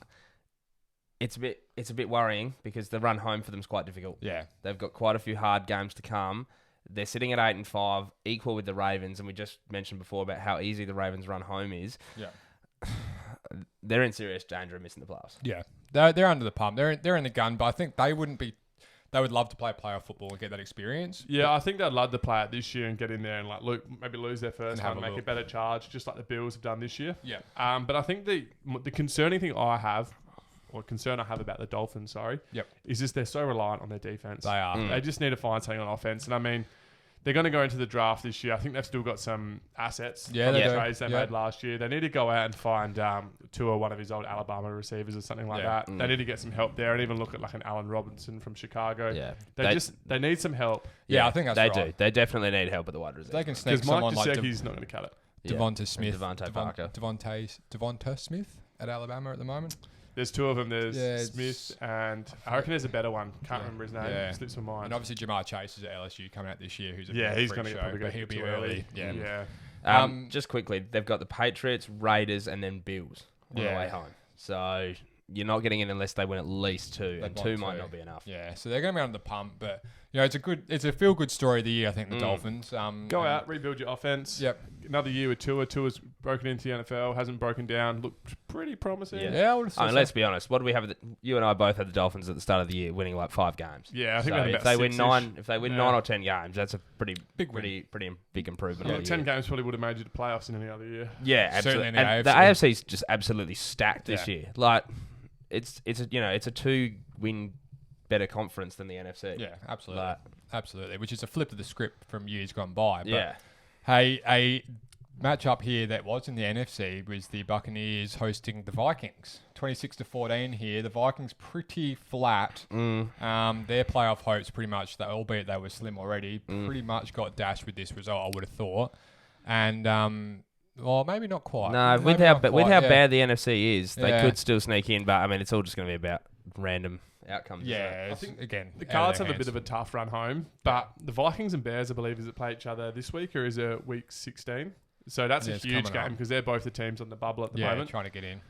Speaker 2: it's a bit worrying because the run home for them is quite difficult.
Speaker 1: Yeah.
Speaker 2: They've got quite a few hard games to come. They're sitting at 8-5, equal with the Ravens, and we just mentioned before about how easy the Ravens' run home is.
Speaker 1: Yeah.
Speaker 2: They're in serious danger of missing the playoffs.
Speaker 1: Yeah. They're under the pump. They're in the gun, but I think they wouldn't be. They would love to play playoff football and get that experience.
Speaker 3: Yeah, I think they'd love to play it this year and get in there and like maybe lose their first
Speaker 1: have
Speaker 3: one,
Speaker 1: a
Speaker 3: make a
Speaker 1: look.
Speaker 3: better charge, just like the Bills have done this year.
Speaker 1: Yeah.
Speaker 3: But I think the concerning thing I have, or concern I have about the Dolphins, is just they're so reliant on their defense.
Speaker 1: They are.
Speaker 3: They just need to find something on offense. And I mean, they're going to go into the draft this year. I think they've still got some assets
Speaker 1: Yeah,
Speaker 3: from
Speaker 1: they
Speaker 3: the
Speaker 1: do.
Speaker 3: trades they
Speaker 1: Yeah.
Speaker 3: made last year. They need to go out and find Tua, one of his old Alabama receivers or something like
Speaker 1: Yeah.
Speaker 3: that. They need to get some help there and even look at like an Allen Robinson from Chicago.
Speaker 2: Yeah.
Speaker 3: They need some help.
Speaker 1: Yeah, I think that's
Speaker 2: they
Speaker 1: right.
Speaker 2: do. They definitely need help at the wide receiver.
Speaker 1: They can sneak
Speaker 3: Because Mike
Speaker 1: someone like
Speaker 3: Gesicki's not going to cut it.
Speaker 1: Devonta Smith,
Speaker 2: Devontae Parker.
Speaker 1: Devonta Smith at Alabama at the moment.
Speaker 3: There's two of them. There's
Speaker 1: Yeah,
Speaker 3: Smith and I reckon there's a better one. Can't remember his name.
Speaker 1: Yeah.
Speaker 3: Slips my mind.
Speaker 1: And obviously Jamar Chase is at LSU coming out this year. Who's a
Speaker 3: He's
Speaker 1: freak
Speaker 3: going to
Speaker 1: show,
Speaker 3: probably
Speaker 1: but
Speaker 3: get
Speaker 1: he'll be
Speaker 3: too
Speaker 1: early. Yeah.
Speaker 3: Yeah.
Speaker 2: Just quickly, they've got the Patriots, Raiders, and then Bills on the way home. So you're not getting in unless they win at least two, and two might not be enough.
Speaker 1: Yeah, so they're going to be under the pump, but it's a feel good story of the year. I think the Dolphins
Speaker 3: Go out, rebuild your offense.
Speaker 1: Yep.
Speaker 3: Another year with Tua. Tua's broken into the NFL, hasn't broken down. Looked pretty promising.
Speaker 1: Yeah, I would have said
Speaker 2: let's be honest. What do we have? You and I both had the Dolphins at the start of the year winning like 5 games.
Speaker 3: Yeah, I think
Speaker 2: So
Speaker 3: we had
Speaker 2: if
Speaker 3: about
Speaker 2: they win
Speaker 3: 6-ish.
Speaker 2: if they win
Speaker 3: Yeah.
Speaker 2: 9 or 10 games, that's a pretty
Speaker 1: Big win.
Speaker 2: pretty big improvement.
Speaker 3: Yeah,
Speaker 2: on the
Speaker 3: 10
Speaker 2: year.
Speaker 3: games probably would have made you to playoffs in any other year.
Speaker 2: Yeah,
Speaker 1: Certainly
Speaker 2: absolutely.
Speaker 1: in the
Speaker 2: And the
Speaker 1: AFC.
Speaker 2: AFC's just absolutely stacked this
Speaker 1: Yeah.
Speaker 2: year. Like it's a 2-win better conference than the NFC.
Speaker 1: Yeah, absolutely.
Speaker 2: Like-
Speaker 1: Absolutely, which is a flip of the script from years gone by. But
Speaker 2: Yeah.
Speaker 1: hey, a matchup here that was in the NFC was the Buccaneers hosting the Vikings. 26-14 here. The Vikings pretty flat. Their playoff hopes pretty much, albeit they were slim already, pretty much got dashed with this result, I would have thought. And, well, maybe not quite.
Speaker 2: No,
Speaker 1: Maybe
Speaker 2: with
Speaker 1: not
Speaker 2: how
Speaker 1: quite,
Speaker 2: bad the NFC is, they
Speaker 1: Yeah.
Speaker 2: could still sneak in. But I mean, it's all just going to be about random outcomes. isn't it?
Speaker 1: Yeah,
Speaker 3: I
Speaker 1: it's,
Speaker 3: think
Speaker 1: again,
Speaker 3: The
Speaker 1: out
Speaker 3: Cards
Speaker 1: their
Speaker 3: have a bit
Speaker 1: hands.
Speaker 3: of a tough run home, but the Vikings and Bears, I believe, is it play each other this week or is it week 16? So that's
Speaker 1: Yeah,
Speaker 3: a
Speaker 1: it's
Speaker 3: huge
Speaker 1: coming up.
Speaker 3: game because they're both the teams on the bubble at the
Speaker 1: Yeah,
Speaker 3: moment.
Speaker 1: trying to get in.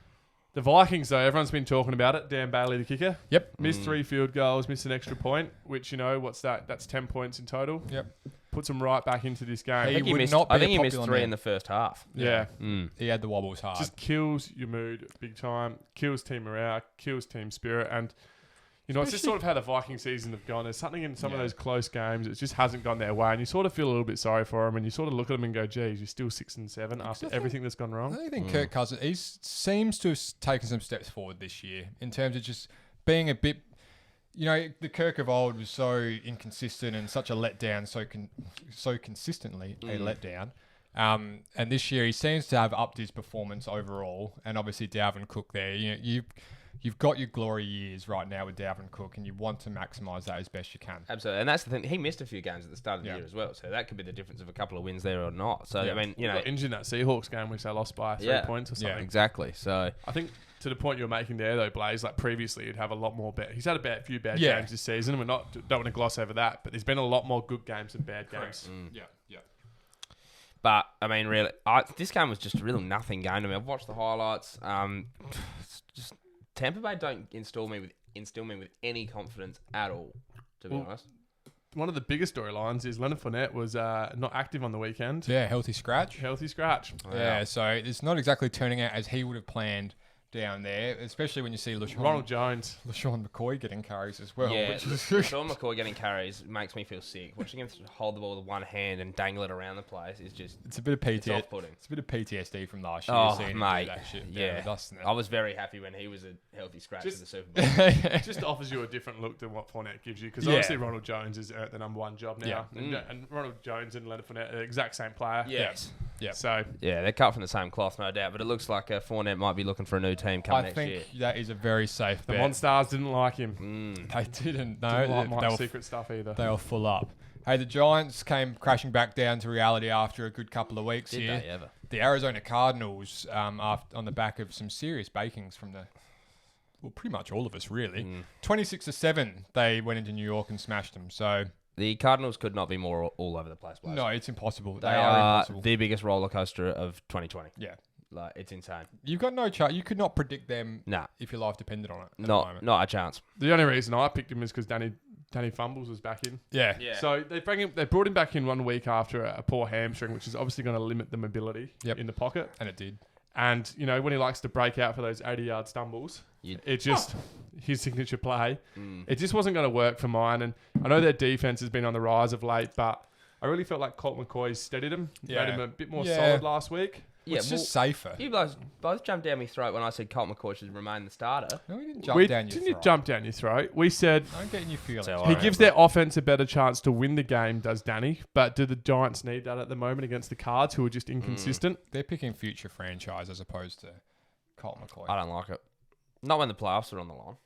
Speaker 3: The Vikings, though, everyone's been talking about it. Dan Bailey, the kicker.
Speaker 1: Yep.
Speaker 3: Missed 3 field goals, missed an extra point, which, what's that? That's 10 points in total.
Speaker 1: Yep.
Speaker 3: Puts them right back into this game.
Speaker 2: I think he
Speaker 1: would
Speaker 2: missed.
Speaker 1: not be
Speaker 2: I
Speaker 1: a
Speaker 2: think he missed
Speaker 1: popular
Speaker 2: 3
Speaker 1: man.
Speaker 2: in the first half.
Speaker 3: Yeah.
Speaker 1: He had the wobbles hard.
Speaker 3: Just kills your mood big time, kills team morale, kills team spirit. And, it's just sort of how the Viking season have gone. There's something in some of those close games. It just hasn't gone their way. And you sort of feel a little bit sorry for them. And you sort of look at them and go, geez, you're still 6-7 after everything that's gone
Speaker 1: I
Speaker 3: wrong.
Speaker 1: don't think Kirk Cousins, he seems to have taken some steps forward this year in terms of just being a bit, the Kirk of old was so inconsistent and such a letdown, so consistently a letdown. And this year he seems to have upped his performance overall. And obviously Dalvin Cook there, you've got your glory years right now with Dalvin Cook and you want to maximise that as best you can.
Speaker 2: Absolutely, and that's the thing. He missed a few games at the start of the
Speaker 1: Yeah.
Speaker 2: year as well, so that could be the difference of a couple of wins there or not. So
Speaker 1: Yeah.
Speaker 2: I mean,
Speaker 3: Got injured in that Seahawks game, which they lost by 3 points or something.
Speaker 2: exactly. So
Speaker 3: I think to the point you're making there, though, Blaze, like previously he'd have a lot more bad. He's had a few bad
Speaker 1: Yeah.
Speaker 3: games this season. And don't want to gloss over that, but there's been a lot more good games than bad games.
Speaker 1: Yeah.
Speaker 2: But I mean, really, this game was just a real nothing game to me. I've watched the highlights. It's just Tampa Bay don't instill me with any confidence at all. To be honest,
Speaker 3: One of the biggest storylines is Leonard Fournette was not active on the weekend.
Speaker 1: Yeah, healthy scratch.
Speaker 3: Healthy scratch.
Speaker 1: Yeah, so it's not exactly turning out as he would have planned down there, especially when you see
Speaker 3: Ronald Jones.
Speaker 1: LaShawn McCoy getting carries as well.
Speaker 2: Yeah,
Speaker 1: Which is
Speaker 2: Sean McCoy getting carries makes me feel sick. Watching him hold the ball with one hand and dangle it around the place is just...
Speaker 1: It's a bit of PTSD.
Speaker 2: It's off-putting.
Speaker 1: It's a bit of PTSD from last year.
Speaker 2: Oh,
Speaker 1: seeing
Speaker 2: mate.
Speaker 1: him do that shit.
Speaker 2: Yeah.
Speaker 1: With us,
Speaker 2: I was very happy when he was a healthy scratch for the Super Bowl.
Speaker 3: It just offers you a different look than what Fournette gives you. Because
Speaker 1: Yeah.
Speaker 3: obviously Ronald Jones is the number one job now.
Speaker 1: Yeah.
Speaker 3: And Ronald Jones and Leonard Fournette are the exact same player.
Speaker 2: Yes.
Speaker 1: Yeah.
Speaker 3: So,
Speaker 2: Yeah, they're cut from the same cloth, no doubt. But it looks like Fournette might be looking for a new team coming
Speaker 1: I
Speaker 2: next
Speaker 1: think
Speaker 2: year.
Speaker 1: that is a very safe
Speaker 3: the
Speaker 1: bet.
Speaker 3: Monstars didn't like him.
Speaker 1: They didn't. No,
Speaker 3: Didn't like
Speaker 1: they
Speaker 3: Mike's
Speaker 1: were
Speaker 3: secret stuff either.
Speaker 1: They were full up. Hey, the Giants came crashing back down to reality after a good couple of weeks
Speaker 2: Did
Speaker 1: here.
Speaker 2: they ever?
Speaker 1: The Arizona Cardinals, on the back of some serious bakings from pretty much all of us, really. 26-7, they went into New York and smashed them. So,
Speaker 2: The Cardinals could not be more all over the place. Blaz.
Speaker 1: no, it's impossible.
Speaker 2: They
Speaker 1: are
Speaker 2: are
Speaker 1: impossible.
Speaker 2: the biggest roller coaster of 2020.
Speaker 1: Yeah.
Speaker 2: Like, it's insane.
Speaker 1: You've got no chance. You could not predict them
Speaker 2: Nah,
Speaker 1: if your life depended on it. At the moment.
Speaker 2: not a chance.
Speaker 3: The only reason I picked him is because Danny Fumbles was back in.
Speaker 1: Yeah.
Speaker 3: So they brought him back in 1 week after a poor hamstring, which is obviously going to limit the mobility in the pocket.
Speaker 1: And it did.
Speaker 3: And, you know, when he likes to break out for those 80-yard stumbles, it just, his signature play, it just wasn't going to work for mine. And I know their defense has been on the rise of late, but I really felt like Colt McCoy steadied him, made him a bit more solid last week.
Speaker 2: Yeah,
Speaker 1: It's just safer.
Speaker 2: You guys both jumped down my throat when I said Colt McCoy should remain the starter.
Speaker 1: No, we didn't jump down your
Speaker 3: Didn't
Speaker 1: throat.
Speaker 3: you jump down your throat? We said
Speaker 1: Don't get in your feelings.
Speaker 2: So
Speaker 3: he
Speaker 2: I
Speaker 3: gives their offense a better chance to win the game, does Danny. But do the Giants need that at the moment against the Cards, who are just inconsistent?
Speaker 1: They're picking future franchise as opposed to Colt McCoy.
Speaker 2: I don't like it. Not when the playoffs are on the line.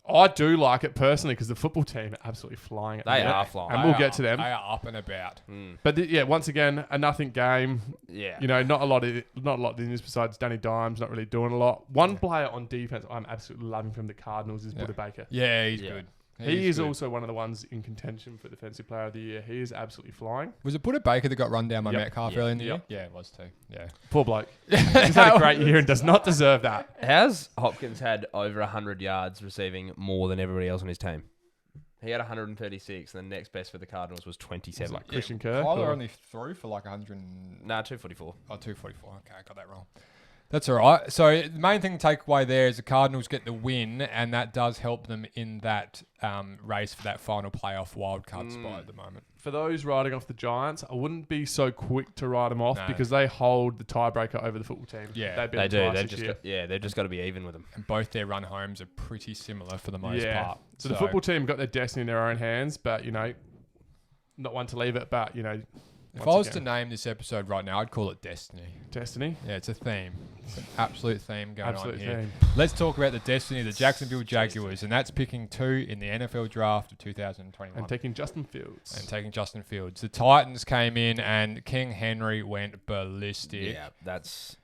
Speaker 3: I do like it personally because the football team are absolutely flying at the
Speaker 2: They
Speaker 3: minute.
Speaker 2: are flying.
Speaker 3: And
Speaker 1: They
Speaker 3: we'll
Speaker 1: are-
Speaker 3: get to them.
Speaker 1: They are up and about.
Speaker 3: But once again, a nothing game.
Speaker 2: Yeah.
Speaker 3: You know, not a lot in this besides Danny Dimes not really doing a lot. One player on defense I'm absolutely loving from the Cardinals is Buda Baker.
Speaker 1: Yeah, he's
Speaker 2: Yeah.
Speaker 1: good.
Speaker 3: He is
Speaker 1: good.
Speaker 3: also one of the ones in contention for Defensive Player of the Year. He is absolutely flying.
Speaker 1: Was it Buda Baker that got run down by
Speaker 3: Yep.
Speaker 1: Metcalf
Speaker 2: Yeah.
Speaker 1: early in the year?
Speaker 3: Yep.
Speaker 1: Yeah, it was too. Yeah.
Speaker 3: Poor bloke. He's had a great year and does not deserve that.
Speaker 2: Has Hopkins had over 100 yards receiving more than everybody else on his team? He had 136, and the next best for the Cardinals was 27.
Speaker 3: It's like Christian Kirk.
Speaker 1: Kyler
Speaker 3: or-
Speaker 1: only threw for like 100 and...
Speaker 2: Nah, 244.
Speaker 1: Oh, 244. Okay, I got that wrong. That's all right. So the main thing to take away there is the Cardinals get the win, and that does help them in that race for that final playoff wildcard spot at the moment.
Speaker 3: For those riding off the Giants, I wouldn't be so quick to write them off
Speaker 1: No.
Speaker 3: because they hold the tiebreaker over the football team.
Speaker 1: Yeah.
Speaker 3: They've
Speaker 2: They
Speaker 3: been
Speaker 2: do.
Speaker 3: twice
Speaker 2: They've
Speaker 3: this
Speaker 2: just
Speaker 3: year.
Speaker 2: they've just got to be even with them.
Speaker 1: And both their run homes are pretty similar for the most part.
Speaker 3: So the football team got their destiny in their own hands, but, you know, not one to leave it, but, you know,
Speaker 1: If
Speaker 3: once
Speaker 1: I was
Speaker 3: again,
Speaker 1: to name this episode right now, I'd call it Destiny.
Speaker 3: Destiny.
Speaker 1: Yeah, it's a theme. It's an absolute theme going
Speaker 3: Absolute
Speaker 1: on here.
Speaker 3: theme.
Speaker 1: Let's talk about the destiny of the Jacksonville Jaguars, and that's picking 2 in the NFL draft of 2021.
Speaker 3: And taking Justin Fields.
Speaker 1: And taking Justin Fields. The Titans came in, and King Henry went ballistic.
Speaker 2: Yeah, that's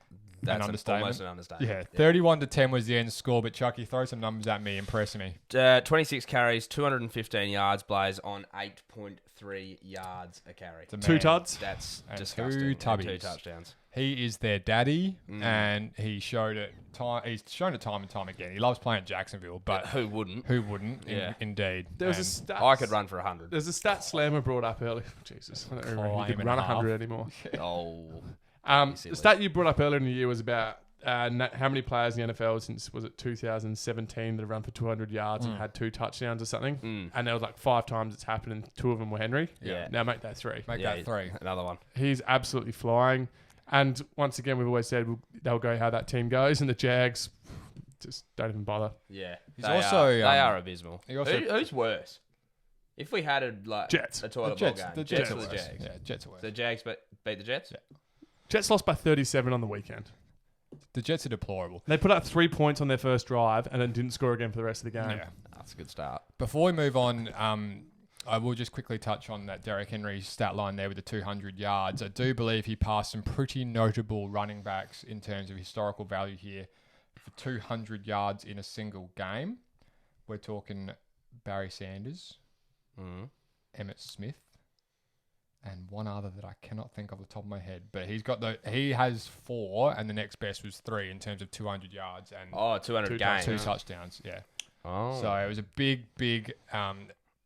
Speaker 1: understatement.
Speaker 2: almost an understatement.
Speaker 1: Yeah, 31-10 was the end score, but Chucky, throw some numbers at me, impress me.
Speaker 2: 26 carries, 215 yards, Blaze on 8.3 yards a carry.
Speaker 1: It's a
Speaker 3: 2
Speaker 1: man.
Speaker 3: tuds.
Speaker 2: That's
Speaker 1: And
Speaker 2: disgusting.
Speaker 1: 2
Speaker 2: And
Speaker 1: tubbies.
Speaker 2: 2 touchdowns.
Speaker 1: He is their daddy, and he showed it. He's shown it time and time again. He loves playing at Jacksonville, but
Speaker 2: Who wouldn't?
Speaker 1: who wouldn't?
Speaker 2: Yeah.
Speaker 1: Indeed.
Speaker 3: There was a
Speaker 1: And
Speaker 3: stat.
Speaker 2: I could run for 100.
Speaker 3: There's a stat Slammer brought up earlier. Jesus, I don't remember. He
Speaker 1: Flame
Speaker 3: could
Speaker 1: and
Speaker 3: run
Speaker 1: a half.
Speaker 3: 100 anymore.
Speaker 2: Oh.
Speaker 3: The
Speaker 2: silly.
Speaker 3: stat you brought up earlier in the year was about how many players in the NFL since, was it 2017, that have run for 200 yards and had 2 touchdowns or something? And there was like 5 times it's happened, and 2 of them were Henry.
Speaker 2: Yeah.
Speaker 3: Now make that 3.
Speaker 1: Make that 3.
Speaker 2: Another one.
Speaker 3: He's absolutely flying. And once again, we've always said they'll go how that team goes, and the Jags just don't even bother.
Speaker 2: Yeah.
Speaker 1: He's
Speaker 2: They
Speaker 1: also,
Speaker 2: they are abysmal.
Speaker 1: he also-
Speaker 2: Who's worse? If we had
Speaker 3: Jets.
Speaker 2: a toilet
Speaker 1: The
Speaker 2: bowl
Speaker 1: Jets,
Speaker 2: game,
Speaker 1: the
Speaker 2: Jets
Speaker 1: Jets
Speaker 2: or
Speaker 1: are
Speaker 2: the
Speaker 1: worse.
Speaker 2: Jags?
Speaker 1: Yeah, Jets are worse.
Speaker 2: The Jags beat the Jets?
Speaker 1: Yeah.
Speaker 3: Jets lost by 37 on the weekend.
Speaker 1: The Jets are deplorable.
Speaker 3: They put up 3 points on their first drive and then didn't score again for the rest of the game.
Speaker 1: Yeah.
Speaker 2: That's a good start.
Speaker 1: Before we move on, I will just quickly touch on that Derrick Henry stat line there with the 200 yards. I do believe he passed some pretty notable running backs in terms of historical value here for 200 yards in a single game. We're talking Barry Sanders, Emmitt Smith, and one other that I cannot think of off the top of my head. But he has 4, and the next best was 3 in terms of 200 yards and
Speaker 2: 200
Speaker 3: Two
Speaker 2: games.
Speaker 1: 2 touchdowns. Yeah.
Speaker 2: Oh.
Speaker 1: So it was a big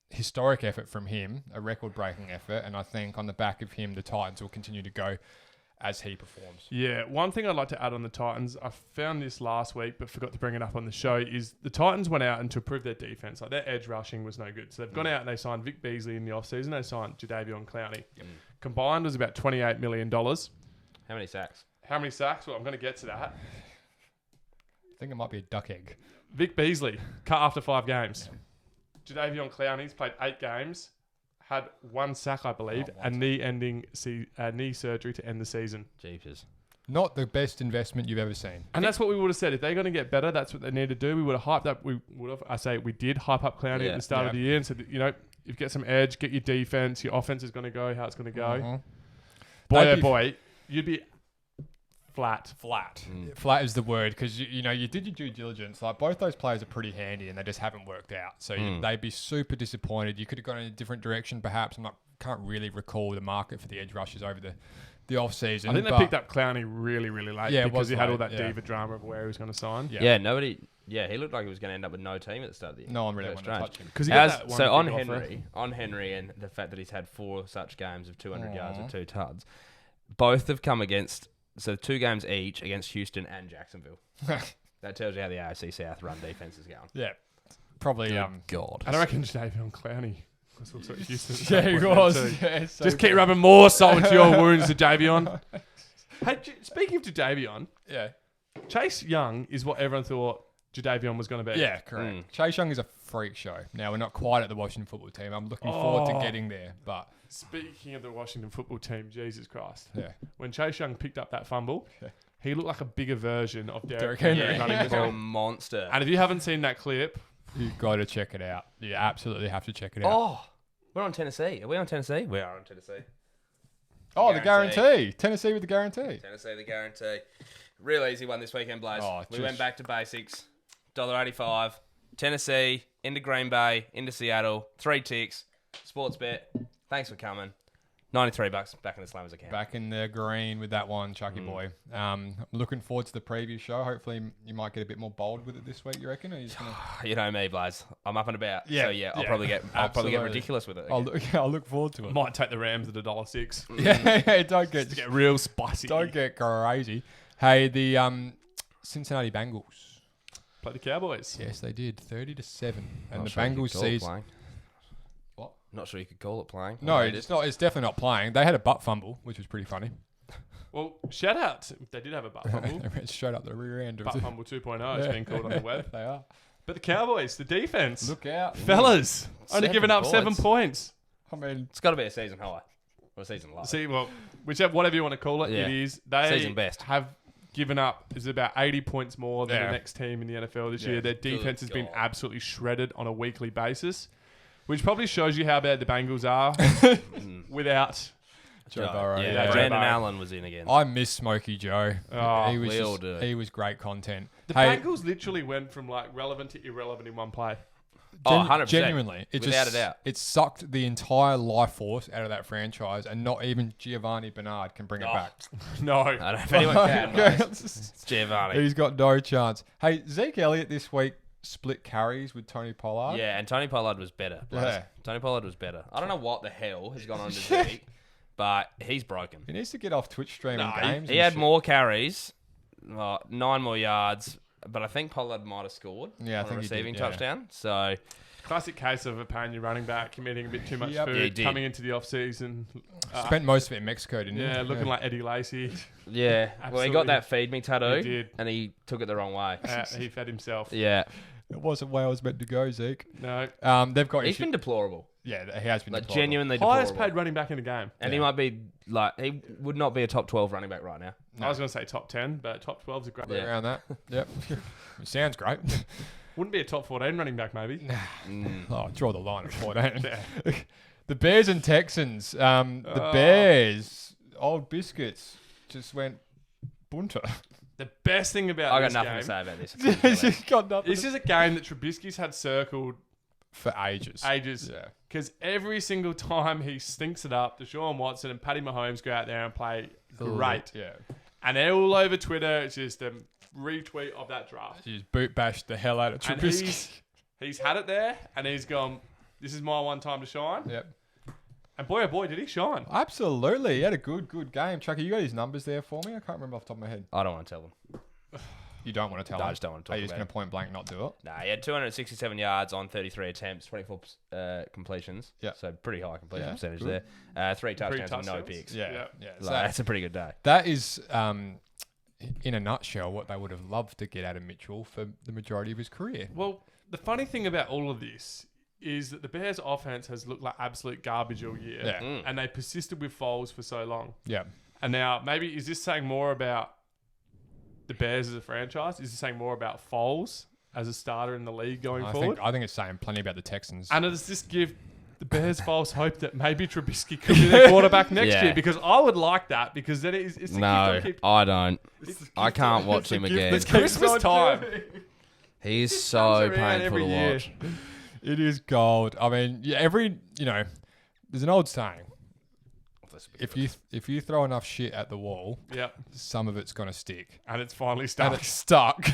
Speaker 1: historic effort from him, a record-breaking effort, and I think on the back of him, the Titans will continue to go as he performs.
Speaker 3: Yeah, one thing I'd like to add on the Titans, I found this last week but forgot to bring it up on the show, is the Titans went out and to improve their defense, like their edge rushing was no good. So they've gone out and they signed Vic Beasley in the offseason. They signed Jadeveon Clowney. Combined was about $28 million.
Speaker 2: How many sacks?
Speaker 3: How many sacks? Well, I'm going to get to that.
Speaker 1: I think it might be a duck egg.
Speaker 3: Vic Beasley, cut after 5 games. Jadeveon Clowney's played 8 games, had 1 sack, I believe, and knee surgery to end the season.
Speaker 2: Jeepers.
Speaker 1: Not the best investment you've ever seen.
Speaker 3: And that's what we would have said. If they're going to get better, that's what they need to do. We would have hyped up. We did hype up Clowney at the start of the year and said, you you get some edge, get your defense, your offense is going to go how it's going to go. Boy, you'd be flat.
Speaker 1: Flat is the word, because you did your due diligence. Like, both those players are pretty handy and they just haven't worked out. So they'd be super disappointed. You could have gone in a different direction perhaps. Can't really recall the market for the edge rushers over the off season.
Speaker 3: I think they picked up Clowney really, really late because he had all that diva drama of where he was going to sign.
Speaker 2: Yeah, he looked like he was going to end up with no team at the start of the year.
Speaker 1: No one really wanted to touch him.
Speaker 2: So on Henry and the fact that he's had 4 such games of 200 yards with 2 tuds, both have come against, 2 games each against Houston and Jacksonville. That tells you how the AFC South run defense is going.
Speaker 1: Yeah, probably.
Speaker 2: God.
Speaker 3: I don't reckon Jadeveon Clowney was also at Houston.
Speaker 1: Yeah, he was. Yeah, so
Speaker 3: just keep rubbing more salt into your wounds, Jadeveon. Hey, speaking of Jadeveon, Chase Young is what everyone thought Jadeveon was going to be.
Speaker 1: Yeah, correct. Chase Young is a freak show. Now, we're not quite at the Washington football team. I'm looking forward to getting there. But
Speaker 3: speaking of the Washington football team, Jesus Christ.
Speaker 1: Yeah.
Speaker 3: When Chase Young picked up that fumble, he looked like a bigger version of Derrick
Speaker 1: Henry.
Speaker 3: Henry running the
Speaker 2: He's a
Speaker 3: ball.
Speaker 2: monster.
Speaker 3: And if you haven't seen that clip,
Speaker 1: you've got to check it out. You absolutely have to check it out.
Speaker 2: Oh, we're on Tennessee. Are we on Tennessee? We are on Tennessee.
Speaker 1: The guarantee. Tennessee with the guarantee.
Speaker 2: Tennessee, the guarantee. Real easy one this weekend, Blaze. We went back to basics. $1.85. Tennessee, into Green Bay, into Seattle. 3 ticks. Sports bet. Thanks for coming. $93 back in the Slammers account.
Speaker 1: Back in the green with that one, Chucky boy. I'm looking forward to the preview show. Hopefully, you might get a bit more bold with it this week. You reckon? Or you,
Speaker 2: you know me, Blaze. I'm up and about.
Speaker 1: Yeah,
Speaker 2: so I'll probably get ridiculous with it.
Speaker 1: I'll look forward to it.
Speaker 3: might take the Rams at $1.06.
Speaker 1: Yeah, don't
Speaker 3: get real spicy.
Speaker 1: Don't get crazy. Hey, the Cincinnati Bengals
Speaker 3: played the Cowboys.
Speaker 1: Yes, they did 30-7, and
Speaker 2: Not
Speaker 1: the
Speaker 2: sure you
Speaker 1: Bengals
Speaker 2: could call it
Speaker 1: season.
Speaker 2: playing.
Speaker 1: What?
Speaker 2: Not sure you could call it playing.
Speaker 1: No, it's not. It's definitely not playing. They had a butt fumble, which was pretty funny.
Speaker 3: Well, shout out. They did have a butt fumble.
Speaker 1: They went straight up the rear end.
Speaker 3: Butt fumble 2.0 is being called on the web.
Speaker 1: They are.
Speaker 3: But the Cowboys, the defense.
Speaker 1: Look out.
Speaker 3: Fellas, only
Speaker 2: 7
Speaker 3: giving up
Speaker 2: points.
Speaker 3: 7 points.
Speaker 1: I mean,
Speaker 2: It's got to be a season high or a season low.
Speaker 3: See, well, whatever you want to call it,
Speaker 2: Yeah.
Speaker 3: it is. They
Speaker 2: Season best.
Speaker 3: have given up is about 80 points more than the next team in the NFL this year. Their defense has been absolutely shredded on a weekly basis, which probably shows you how bad the Bengals are without
Speaker 1: Joe Burrow.
Speaker 2: Yeah,
Speaker 3: Joe
Speaker 2: Brandon
Speaker 3: Burrow.
Speaker 2: Allen was in again.
Speaker 1: I miss Smokey Joe.
Speaker 3: Oh,
Speaker 1: he was
Speaker 2: we all do.
Speaker 1: he was great content.
Speaker 3: The Bengals literally went from like relevant to irrelevant in one play.
Speaker 2: 100%.
Speaker 1: Genuinely,
Speaker 2: Without a doubt.
Speaker 1: It sucked the entire life force out of that franchise, and not even Giovanni Bernard can bring it back.
Speaker 3: No.
Speaker 2: I don't know if anyone can. mate. It's Giovanni.
Speaker 1: He's got no chance. Hey, Zeke Elliott this week split carries with Tony Pollard.
Speaker 2: Yeah, and Tony Pollard was better.
Speaker 1: Yeah.
Speaker 2: Tony Pollard was better. I don't know what the hell has gone on to Zeke, but he's broken.
Speaker 1: He needs to get off Twitch streaming games.
Speaker 2: He
Speaker 1: and
Speaker 2: had
Speaker 1: shit.
Speaker 2: more carries, 9 more yards, but I think Pollard might have scored
Speaker 1: Yeah, I
Speaker 2: on
Speaker 1: think
Speaker 2: a
Speaker 1: he did,
Speaker 2: receiving
Speaker 1: yeah.
Speaker 2: touchdown. So
Speaker 3: Classic case of a paying your running back, committing a bit too much
Speaker 1: Yep.
Speaker 2: Yeah, he
Speaker 3: food,
Speaker 2: did.
Speaker 3: coming into the off-season.
Speaker 1: Spent most of it in Mexico, didn't he?
Speaker 3: Yeah, looking like Eddie Lacy.
Speaker 2: yeah, well, he got that feed me tattoo,
Speaker 3: He did.
Speaker 2: and he took it the wrong way.
Speaker 3: He fed himself.
Speaker 2: Yeah,
Speaker 1: It wasn't where I was meant to go, Zeke.
Speaker 3: No.
Speaker 1: They've got
Speaker 2: he's been deplorable.
Speaker 1: Yeah, he has been
Speaker 2: Like
Speaker 1: deplorable.
Speaker 2: genuinely
Speaker 3: Highest
Speaker 2: deplorable.
Speaker 3: paid running back in the game.
Speaker 2: And he might be like he would not be a top 12 running back right now.
Speaker 3: I was going to say top 10, but top 12 is a great.
Speaker 2: Yeah.
Speaker 1: around that. Yep. It sounds great.
Speaker 3: Wouldn't be a top 14 running back, maybe.
Speaker 1: Oh, draw the line at 14.
Speaker 3: Yeah.
Speaker 1: The Bears and Texans. The Bears, old biscuits, just went bunter.
Speaker 3: The best thing about
Speaker 2: I got
Speaker 3: this
Speaker 2: nothing
Speaker 3: game,
Speaker 2: to say about this.
Speaker 1: He's got nothing
Speaker 3: this is a game that Trubisky's had circled
Speaker 1: for ages.
Speaker 3: Yeah. Because every single time he stinks it up, Deshaun Watson and Patty Mahomes go out there and play great.
Speaker 1: Yeah.
Speaker 3: And they're all over Twitter. It's just a retweet of that draft.
Speaker 1: He's boot bashed the hell out of
Speaker 3: And
Speaker 1: Trubisky.
Speaker 3: he's had it there, and he's gone, this is my one time to shine.
Speaker 1: Yep.
Speaker 3: And boy, oh boy, did he shine.
Speaker 1: Absolutely. He had a good game. Chucky, you got his numbers there for me? I can't remember off the top of my head.
Speaker 2: I don't want to tell them.
Speaker 1: You don't want to tell
Speaker 2: No,
Speaker 1: him?
Speaker 2: I just don't want to
Speaker 1: Are
Speaker 2: talk
Speaker 1: you just
Speaker 2: about
Speaker 1: going to point blank not do it?
Speaker 2: Nah, he had 267 yards on 33 attempts, 24 completions.
Speaker 1: Yeah.
Speaker 2: So pretty high completion percentage
Speaker 1: good.
Speaker 2: there. 3 touchdowns and no picks.
Speaker 1: Yeah. So
Speaker 2: That's a pretty good day.
Speaker 1: that is, in a nutshell, what they would have loved to get out of Mitchell for the majority of his career.
Speaker 3: Well, the funny thing about all of this is that the Bears' offense has looked like absolute garbage all year.
Speaker 1: Yeah.
Speaker 3: And they persisted with Foles for so long.
Speaker 1: Yeah.
Speaker 3: And now, maybe, is this saying more about the Bears as a franchise? Is this saying more about Foles as a starter in the league going forward?
Speaker 1: I think it's saying plenty about the Texans.
Speaker 3: And does this give the Bears false hope that maybe Trubisky could be their quarterback next
Speaker 2: Yeah.
Speaker 3: year? Because I would like that, because then it's the
Speaker 2: No,
Speaker 3: gift on keep.
Speaker 2: I don't. I can't watch him again.
Speaker 3: It's Christmas time.
Speaker 2: He's
Speaker 3: comes
Speaker 2: so
Speaker 3: around
Speaker 2: painful
Speaker 3: every
Speaker 2: to
Speaker 3: year.
Speaker 2: watch.
Speaker 1: It is gold. I mean, there's an old saying. If you throw enough shit at the wall,
Speaker 3: Yep.
Speaker 1: some of it's gonna stick.
Speaker 3: And it's finally
Speaker 1: And
Speaker 3: stuck.
Speaker 1: it's stuck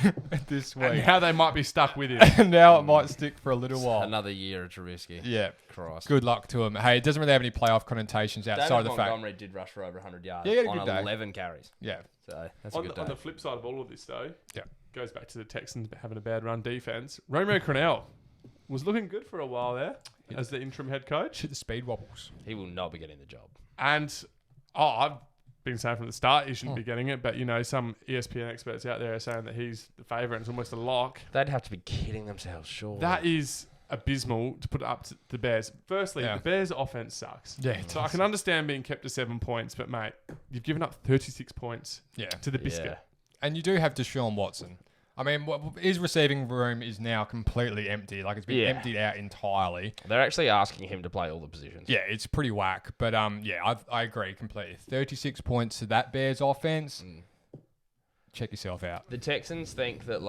Speaker 1: this
Speaker 3: And
Speaker 1: week.
Speaker 3: now they might be stuck with him.
Speaker 1: And now it might stick for a little while.
Speaker 2: Another year of Trubisky.
Speaker 1: Yeah.
Speaker 2: Christ.
Speaker 1: Good luck to him. Hey, it doesn't really have any playoff connotations outside
Speaker 2: David
Speaker 1: of the fact.
Speaker 2: Montgomery did rush for over 100 yards
Speaker 1: Yeah, he had a
Speaker 2: on
Speaker 1: good day.
Speaker 2: 11 carries.
Speaker 1: Yeah.
Speaker 2: So that's a
Speaker 3: On
Speaker 2: good
Speaker 3: the
Speaker 2: day.
Speaker 3: flip side of all of this, though,
Speaker 1: Yeah.
Speaker 3: goes back to the Texans having a bad run defense. Romeo Crennel was looking good for a while there as the interim head coach.
Speaker 1: Hit the speed wobbles.
Speaker 2: He will not be getting the job.
Speaker 3: And, I've been saying from the start he shouldn't be getting it, but, some ESPN experts out there are saying that he's the favourite and it's almost a lock.
Speaker 2: They'd have to be kidding themselves, sure.
Speaker 3: That is abysmal to put it up to the Bears. Firstly,
Speaker 1: Yeah.
Speaker 3: the Bears' offense sucks.
Speaker 1: Yeah. it
Speaker 3: So I
Speaker 1: does.
Speaker 3: can understand being kept to 7 points, but, mate, you've given up 36 points
Speaker 1: Yeah.
Speaker 3: to the biscuit.
Speaker 1: And you do have Deshaun Watson. I mean, his receiving room is now completely empty. Like, it's been emptied out entirely.
Speaker 2: They're actually asking him to play all the positions.
Speaker 1: Yeah, it's pretty whack. But, I agree completely. 36 points to that Bears offense. Check yourself out.
Speaker 2: The Texans think that,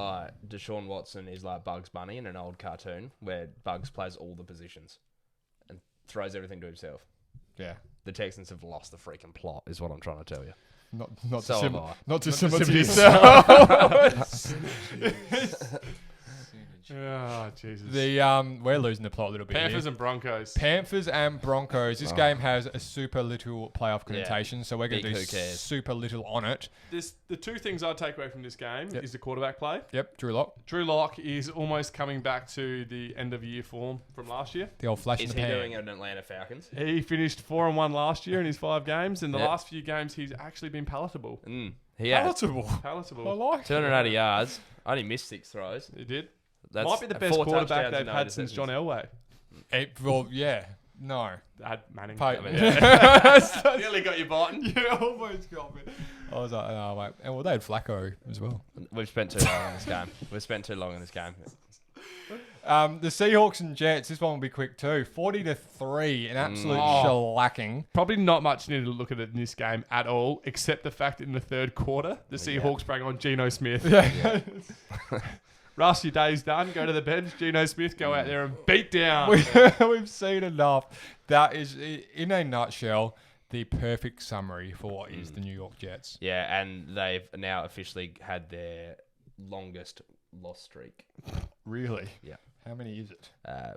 Speaker 2: Deshaun Watson is like Bugs Bunny in an old cartoon where Bugs plays all the positions and throws everything to himself.
Speaker 1: Yeah.
Speaker 2: The Texans have lost the freaking plot, is what I'm trying to tell you.
Speaker 1: Not
Speaker 2: So have I.
Speaker 1: not dissimilar to
Speaker 3: dissimilar to
Speaker 1: yourself.
Speaker 3: Oh, Jesus.
Speaker 1: We're losing the plot a little bit.
Speaker 3: Panthers
Speaker 1: here.
Speaker 3: and Broncos.
Speaker 1: Panthers and Broncos. This game has a super little playoff connotation, so we're going to
Speaker 2: Big
Speaker 1: do
Speaker 2: who cares.
Speaker 1: super little on it.
Speaker 3: The two things I take away from this game
Speaker 1: Yep.
Speaker 3: is the quarterback play.
Speaker 1: Yep, Drew Lock,
Speaker 3: Drew Lock is almost coming back to the end of year form from last year.
Speaker 1: the old flash
Speaker 2: Is
Speaker 1: in
Speaker 2: he
Speaker 1: the pan.
Speaker 2: doing it in Atlanta Falcons?
Speaker 3: He finished 4-1 last year in his 5 games, and the
Speaker 2: Yep.
Speaker 3: last few games he's actually been palatable.
Speaker 2: He has.
Speaker 1: Palatable. I
Speaker 3: Palatable.
Speaker 1: like
Speaker 2: 280 yards. Only missed 6 throws.
Speaker 3: He did.
Speaker 2: That's
Speaker 3: Might be the best
Speaker 2: 4
Speaker 3: quarterback
Speaker 2: touchdowns
Speaker 3: they've
Speaker 2: and no
Speaker 3: had since John
Speaker 2: interceptions.
Speaker 3: Elway.
Speaker 1: Well, yeah. No.
Speaker 3: Had Manning.
Speaker 1: Peyton.
Speaker 3: Nearly got you biting.
Speaker 1: Yeah, almost got me. I was like, oh, mate. And well, they had Flacco as well.
Speaker 2: We've spent too long on this game. We've spent too long on this game.
Speaker 1: The Seahawks and Jets, this one will be quick too. 40-3, an absolute shellacking.
Speaker 3: Probably not much needed to look at it in this game at all, except the fact that in the third quarter, the Seahawks bring on Geno Smith.
Speaker 1: Yeah.
Speaker 3: Russ, your day's done. Go to the bench. Geno Smith, go out there and beat down.
Speaker 1: We've seen enough. That is, in a nutshell, the perfect summary for what is the New York Jets.
Speaker 2: Yeah, and they've now officially had their longest loss streak.
Speaker 1: Really?
Speaker 2: Yeah.
Speaker 1: How many is it?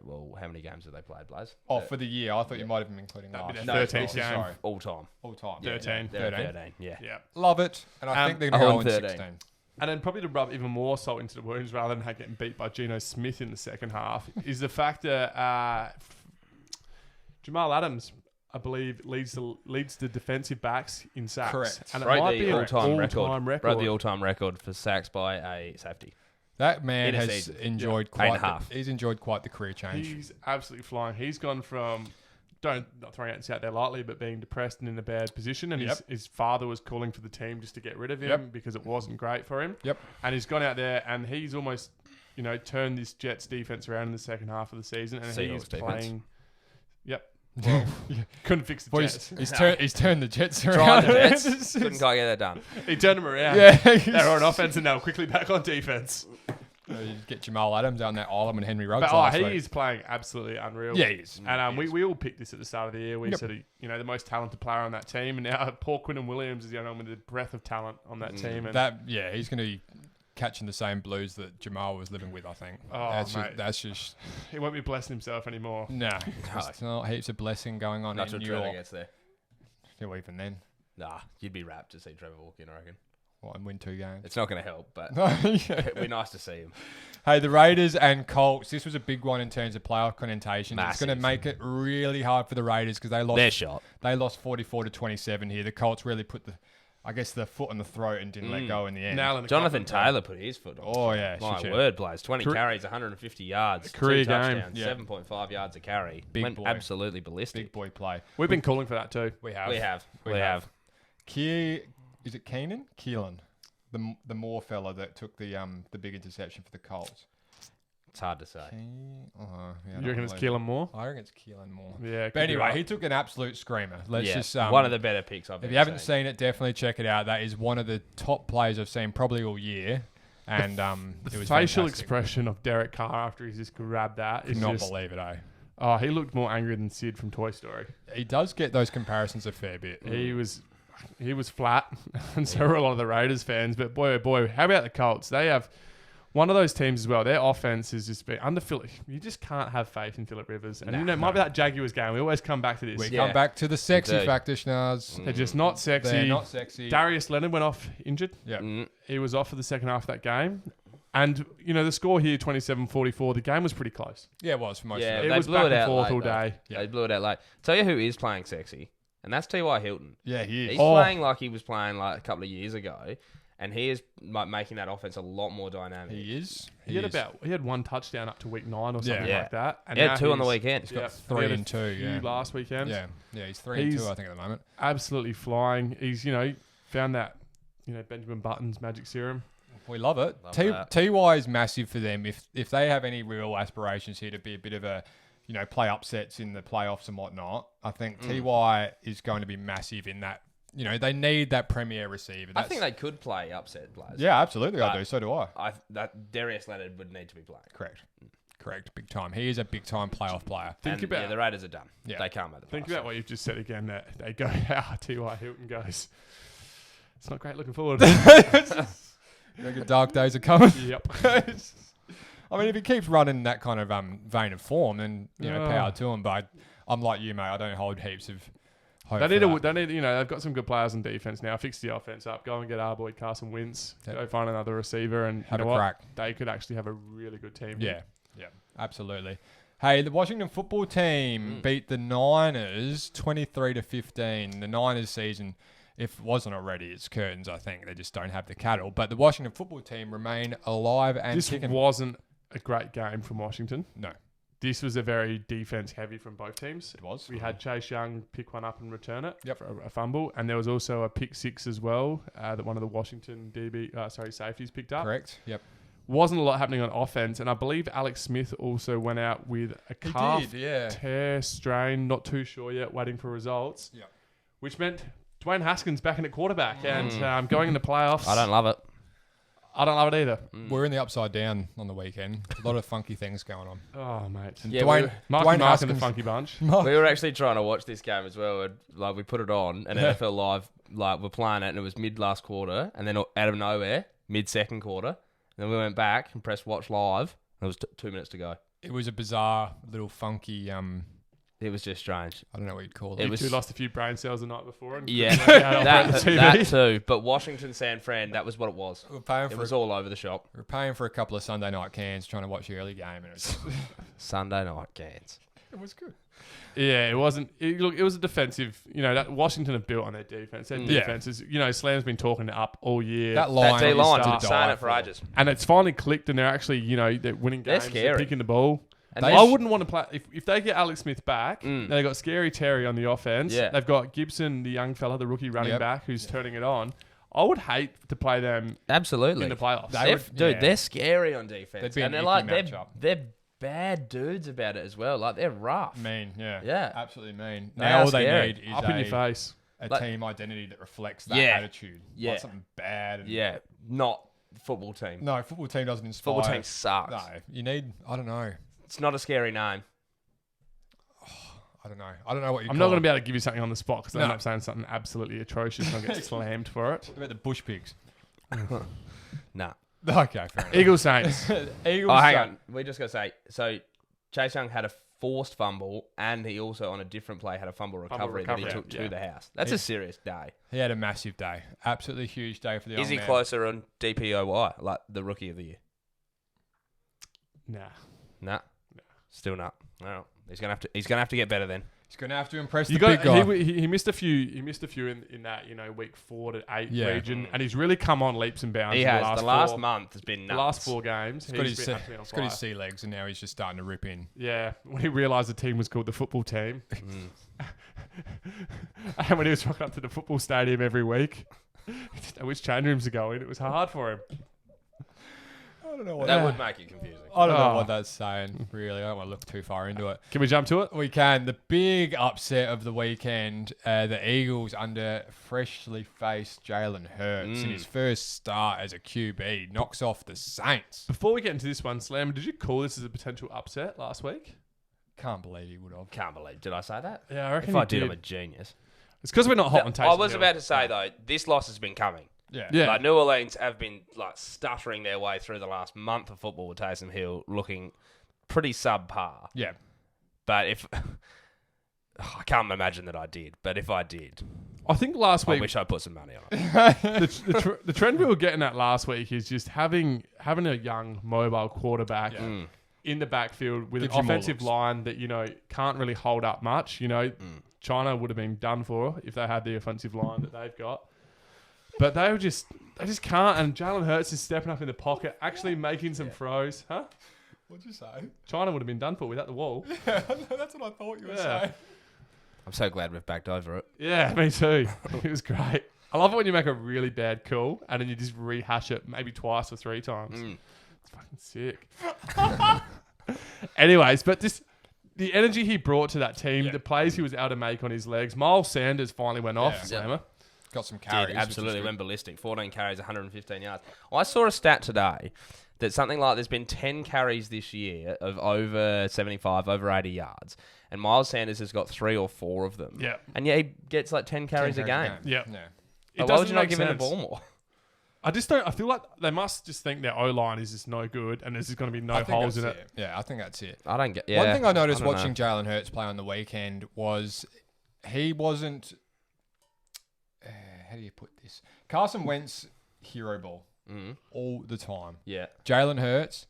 Speaker 2: Well, how many games have they played, Blaze?
Speaker 1: Oh, for the year. I thought you might have been including
Speaker 3: That'd be
Speaker 1: last
Speaker 3: their
Speaker 1: year.
Speaker 3: 13th game.
Speaker 1: Sorry.
Speaker 2: All time.
Speaker 1: All time.
Speaker 2: Yeah,
Speaker 3: 13.
Speaker 2: They're
Speaker 1: 13.
Speaker 2: 13, yeah.
Speaker 3: Yeah.
Speaker 1: Love it. And I think they're going to go in
Speaker 2: 13.
Speaker 1: 16.
Speaker 3: And then probably to rub even more salt into the wounds rather than getting beat by Geno Smith in the second half is the fact that Jamal Adams, I believe, leads the defensive backs in sacks.
Speaker 1: Correct.
Speaker 3: And it
Speaker 2: Broke
Speaker 3: might
Speaker 2: the
Speaker 3: be an
Speaker 2: all-time
Speaker 3: all-time record.
Speaker 2: Broke the all-time record for sacks by a safety.
Speaker 1: That man
Speaker 2: In a
Speaker 1: has
Speaker 2: season.
Speaker 1: enjoyed
Speaker 2: Yeah. 8 and a
Speaker 1: quite.
Speaker 2: half.
Speaker 1: He's enjoyed quite the career change.
Speaker 3: He's absolutely flying. He's gone from not throwing it out there lightly, but being depressed and in a bad position. And
Speaker 1: Yep.
Speaker 3: his father was calling for the team just to get rid of him
Speaker 1: Yep.
Speaker 3: because it wasn't great for him.
Speaker 1: Yep.
Speaker 3: And he's gone out there and he's almost, turned this Jets defense around in the second half of the season. And he is
Speaker 2: Seahawks defense.
Speaker 3: playing. Yep. Well, couldn't fix the
Speaker 1: Well,
Speaker 3: Jets.
Speaker 1: he's turned the Jets around.
Speaker 2: Tried the Jets. Couldn't quite get that done.
Speaker 3: He turned them around.
Speaker 1: Yeah.
Speaker 3: They were on offense and they were quickly back on defense.
Speaker 1: You get Jamal Adams on that Island and Henry Ruggs
Speaker 3: But
Speaker 1: last
Speaker 3: he
Speaker 1: week.
Speaker 3: is playing absolutely unreal.
Speaker 1: Yeah, he is.
Speaker 3: And we all picked this at the start of the year. We
Speaker 1: Yep.
Speaker 3: said, the most talented player on that team. And now poor Quinton Williams is the only one with the breath of talent on that team. And
Speaker 1: He's going to be catching the same blues that Jamal was living with, I think.
Speaker 3: Oh, mate.
Speaker 1: That's just...
Speaker 3: He won't be blessing himself anymore.
Speaker 1: Nah. There's not heaps of blessing going on
Speaker 2: Not
Speaker 1: in
Speaker 2: till
Speaker 1: New
Speaker 2: Trevor
Speaker 1: York.
Speaker 2: gets there.
Speaker 1: Still even then.
Speaker 2: Nah, you'd be rapt to see Trevor walk in, I reckon.
Speaker 1: What, and win 2 games?
Speaker 2: It's not going to help, but
Speaker 1: Yeah.
Speaker 2: it'd be nice to see him.
Speaker 1: Hey, the Raiders and Colts, this was a big one in terms of playoff connotations. It's
Speaker 2: Massive.
Speaker 1: going to make it really hard for the Raiders because
Speaker 2: They're shot.
Speaker 1: they lost 44-27 here. The Colts really put the foot on the throat and didn't let go in the end.
Speaker 3: Nail in the
Speaker 2: Jonathan
Speaker 3: coffin.
Speaker 2: Taylor put his foot on.
Speaker 1: Oh, yeah.
Speaker 2: My
Speaker 1: shit.
Speaker 2: word, Blaze. 20 carries, 150 yards.
Speaker 3: Career
Speaker 2: 2
Speaker 3: game.
Speaker 2: touchdowns,
Speaker 1: Yeah.
Speaker 2: 7.5 yards a carry.
Speaker 1: Big
Speaker 2: Went
Speaker 1: boy.
Speaker 2: absolutely ballistic.
Speaker 1: Big boy play.
Speaker 3: We've been calling for that too.
Speaker 1: We have.
Speaker 2: We have.
Speaker 1: Is it Keenan? Keelan. The Moore fella that took the big interception for the Colts.
Speaker 2: It's hard to say.
Speaker 3: You reckon it's Keelan Moore?
Speaker 1: I reckon it's Keelan Moore.
Speaker 3: Yeah.
Speaker 1: But anyway, he took an absolute screamer. Let's just
Speaker 2: one of the better picks I've ever
Speaker 1: if you haven't seen it, definitely check it out. That is one of the top players I've seen probably all year. And
Speaker 3: The
Speaker 1: it was
Speaker 3: facial
Speaker 1: fantastic.
Speaker 3: expression of Derek Carr after he's just grabbed that is
Speaker 1: Could not
Speaker 3: just...
Speaker 1: believe it, eh?
Speaker 3: Oh, he looked more angry than Sid from Toy Story.
Speaker 1: He does get those comparisons a fair bit.
Speaker 3: He was flat, and so were a lot of the Raiders fans. But boy, oh boy, how about the Colts? They have one of those teams as well. Their offense is just been under Philip. You just can't have faith in Philip Rivers. And it might be that Jaguars game. We always come back to this.
Speaker 1: We come back to the sexy factor, Schnars.
Speaker 3: They're just not sexy.
Speaker 1: They're not sexy.
Speaker 3: Darius Leonard went off injured.
Speaker 1: Yeah.
Speaker 3: He was off for the second half of that game. And, the score here, 27-44, the game was pretty close.
Speaker 1: Yeah, it was for most
Speaker 2: Yeah,
Speaker 1: of
Speaker 3: It
Speaker 1: it.
Speaker 3: was back and forth all day.
Speaker 1: Yeah.
Speaker 2: They blew it out late. Tell you who is playing sexy, and that's T.Y. Hilton.
Speaker 1: Yeah, he is.
Speaker 2: He's playing like he was playing like a couple of years ago, and he is making that offense a lot more dynamic.
Speaker 1: He is.
Speaker 3: He had one touchdown up to week 9 or something
Speaker 2: Yeah.
Speaker 3: like that. And
Speaker 2: He had
Speaker 3: now
Speaker 2: 2 on the
Speaker 3: he's-
Speaker 2: weekend.
Speaker 1: He's got
Speaker 3: Yeah,
Speaker 1: 3
Speaker 3: he had a
Speaker 1: and 2.
Speaker 3: few
Speaker 1: Yeah.
Speaker 3: last weekend.
Speaker 1: Yeah, he's 3 and 2, I think, at the moment.
Speaker 3: Absolutely flying. He's, found that, Benjamin Button's magic serum.
Speaker 1: We love it.
Speaker 2: Love that.
Speaker 1: TY is massive for them. If they have any real aspirations here to be a bit of a, play upsets in the playoffs and whatnot, I think TY is going to be massive in that. They need that premier receiver.
Speaker 2: I think they could play upset players.
Speaker 1: Yeah, absolutely. I
Speaker 2: But
Speaker 1: do. So do I.
Speaker 2: That Darius Leonard would need to be playing.
Speaker 1: Correct. Big time. He is a big time playoff player.
Speaker 3: Think about
Speaker 2: the Raiders are done.
Speaker 1: Yeah.
Speaker 2: They can't make the playoffs.
Speaker 3: Think about what you've just said again. That they go how T.Y. Hilton goes. It's not great looking forward.
Speaker 1: Dark days are coming.
Speaker 3: Yep.
Speaker 1: I mean, if he keeps running that kind of vein of form, then power to him. But I'm like you, mate. I don't hold heaps of hope.
Speaker 3: They
Speaker 1: for
Speaker 3: need,
Speaker 1: that.
Speaker 3: they've got some good players on defense now. Fix the offense up. Go and get our boy Carson Wentz.
Speaker 1: Yep.
Speaker 3: Go find another receiver and
Speaker 1: Have
Speaker 3: you know
Speaker 1: a
Speaker 3: what?
Speaker 1: crack.
Speaker 3: They could actually have a really good team.
Speaker 1: Yeah, absolutely. Hey, the Washington football team beat the Niners 23-15. The Niners season, if it wasn't already, it's curtains, I think. They just don't have the cattle. But the Washington football team remain alive and
Speaker 3: This
Speaker 1: kicking.
Speaker 3: wasn't a great game from Washington.
Speaker 1: No,
Speaker 3: This was a very defense heavy from both teams.
Speaker 1: it was.
Speaker 3: We had Chase Young pick one up and return it
Speaker 1: Yep.
Speaker 3: for a fumble, and there was also a pick 6 as well that one of the Washington safeties picked up.
Speaker 1: Correct. Yep.
Speaker 3: Wasn't a lot happening on offense, and I believe Alex Smith also went out with a calf
Speaker 1: He did, yeah.
Speaker 3: tear strain. Not too sure yet. Waiting for results.
Speaker 1: Yep.
Speaker 3: Which meant Dwayne Haskins back in at quarterback and going into playoffs.
Speaker 2: I don't love it.
Speaker 3: I don't love it either.
Speaker 1: We're in the upside down on the weekend. A lot of funky things going on.
Speaker 3: Oh mate,
Speaker 2: Yeah,
Speaker 1: Dwayne,
Speaker 3: Marky
Speaker 1: Dwayne
Speaker 3: Mark and the
Speaker 1: Haskins.
Speaker 3: Funky Bunch.
Speaker 2: We were actually trying to watch this game as well. And, we put it on, and NFL Live, we're playing it, and it was mid last quarter, and then out of nowhere, mid second quarter, and then we went back and pressed watch live, and it was 2 minutes to go.
Speaker 1: It was a bizarre little funky.
Speaker 2: It was just strange.
Speaker 1: I don't know what you'd call
Speaker 2: It
Speaker 1: it.
Speaker 2: was-
Speaker 3: You two lost a few brain cells the night before. And
Speaker 2: Yeah,
Speaker 3: couldn't work out how to operate the TV.
Speaker 2: that too. But Washington, San Fran, that was what it was.
Speaker 1: We're paying
Speaker 2: It
Speaker 1: for
Speaker 2: was all over the shop.
Speaker 1: we're paying for a couple of Sunday night cans, trying to watch the early game, and
Speaker 2: Sunday night games.
Speaker 1: it was good.
Speaker 3: Yeah, it wasn't. It was a defensive. That Washington have built on their defense. Their defense is. Slam's been talking it up all year.
Speaker 1: That line,
Speaker 2: That D-line,
Speaker 1: is
Speaker 2: been
Speaker 1: to
Speaker 2: saying
Speaker 1: die
Speaker 2: it for ages.
Speaker 3: And it's finally clicked, and they're actually, they're winning
Speaker 2: They're
Speaker 3: games.
Speaker 2: scary.
Speaker 3: Picking the ball.
Speaker 2: And
Speaker 3: I wouldn't want to play if they get Alex Smith back. They've got Scary Terry on the offense.
Speaker 2: Yeah.
Speaker 3: They've got Gibson, the young fella, the rookie running
Speaker 1: Yep.
Speaker 3: back, who's turning it on. I would hate to play them
Speaker 2: Absolutely.
Speaker 3: in the playoffs.
Speaker 2: They're scary on defense.
Speaker 1: They'd be
Speaker 2: And
Speaker 1: an
Speaker 2: they're
Speaker 1: icky matchup.
Speaker 2: they're bad dudes about it as well. Like, they're rough.
Speaker 1: Mean, yeah.
Speaker 2: Yeah.
Speaker 1: Absolutely mean.
Speaker 2: They
Speaker 1: Now
Speaker 2: are
Speaker 1: all they
Speaker 2: scary.
Speaker 1: need is
Speaker 3: Up in your face.
Speaker 1: a
Speaker 2: Like-
Speaker 1: team identity that reflects that
Speaker 2: Yeah.
Speaker 1: attitude.
Speaker 2: Yeah.
Speaker 1: Like something bad. And
Speaker 2: Yeah. Not football team.
Speaker 1: No, football team doesn't inspire.
Speaker 2: Football team sucks.
Speaker 1: No, you need, I don't know.
Speaker 2: It's not a scary name.
Speaker 1: I don't know what you
Speaker 3: I'm
Speaker 1: call
Speaker 3: not going to
Speaker 1: it.
Speaker 3: be able to give you something on the spot because I end
Speaker 1: No.
Speaker 3: up saying something absolutely atrocious and I'll get slammed for it.
Speaker 1: What about the bush pigs?
Speaker 2: Nah.
Speaker 1: Okay, fair enough.
Speaker 3: Eagles Saints.
Speaker 1: Eagles.
Speaker 2: Oh, hang on. We just got to say, so Chase Young had a forced fumble, and he also, on a different play, had a fumble recovery that he took to the house. That's a serious day.
Speaker 1: He had a massive day. Absolutely huge day for the
Speaker 2: Is he
Speaker 1: man.
Speaker 2: closer on DPOY, like the Rookie of the Year?
Speaker 3: Nah.
Speaker 2: Still not. No. He's gonna have to get better then.
Speaker 1: He's going to have to impress the big guy.
Speaker 3: He missed a few. He missed a few in that week 4 to 8 region, and he's really come on leaps and bounds.
Speaker 2: He
Speaker 3: in
Speaker 2: has. The last month has been nuts.
Speaker 3: The last 4 games,
Speaker 1: he's got his sea legs, and now he's just starting to rip in.
Speaker 3: Yeah, when he realised the team was called the football team, and when he was rocking up to the football stadium every week, he didn't know which change rooms to go in. It was hard for him.
Speaker 1: I don't know what
Speaker 2: that would make it confusing.
Speaker 1: I don't know what that's saying, really. I don't want to look too far into it.
Speaker 3: Can we jump to it?
Speaker 1: We can. The big upset of the weekend, the Eagles under freshly faced Jalen Hurts in his first start as a QB knocks off the Saints.
Speaker 3: Before we get into this one, Slam, did you call this as a potential upset last week?
Speaker 1: Can't believe he would have.
Speaker 2: Can't believe. Did I say that?
Speaker 3: Yeah, I reckon
Speaker 2: if I did, I'm a genius.
Speaker 3: It's because we're not hot on Taysom
Speaker 2: I was
Speaker 3: Hill.
Speaker 2: about to say, though, this loss has been coming.
Speaker 1: Yeah.
Speaker 2: Like, New Orleans have been stuttering their way through the last month of football with Taysom Hill looking pretty subpar.
Speaker 1: Yeah.
Speaker 2: But if... I can't imagine that I did, but if I did...
Speaker 3: I think last week...
Speaker 2: I wish I put some money on it.
Speaker 3: the trend we were getting at last week is just having a young, mobile quarterback in the backfield with an offensive line that, can't really hold up much. China would have been done for if they had the offensive line that they've got. But they just can't. And Jalen Hurts is stepping up in the pocket, actually making some throws. Huh?
Speaker 1: What'd you say?
Speaker 3: China would have been done for without the wall.
Speaker 1: Yeah, that's what I thought you were saying.
Speaker 2: I'm so glad we've backed over it.
Speaker 3: Yeah, me too. It was great. I love it when you make a really bad call and then you just rehash it maybe twice or 3 times. It's fucking sick. Anyways, but the energy he brought to that team, the plays he was able to make on his legs. Miles Sanders finally went off, Slammer.
Speaker 1: Got some carries.
Speaker 2: Absolutely went ballistic. 14 carries, 115 yards. I saw a stat today that something like there's been 10 carries this year of over 75, over 80 yards. And Miles Sanders has got 3 or 4 of them.
Speaker 3: Yeah.
Speaker 2: And he gets 10 carries a game.
Speaker 3: Yeah.
Speaker 2: Like, why would you not give him the ball more?
Speaker 3: I feel like they must just think their O-line is just no good and there's just going to be no holes in it.
Speaker 1: Yeah, I think that's it.
Speaker 2: I don't get...
Speaker 1: One thing I noticed watching Jalen Hurts play on the weekend was he wasn't... how do you put this? Carson Wentz hero ball all the time.
Speaker 2: Yeah.
Speaker 1: Jalen Hurts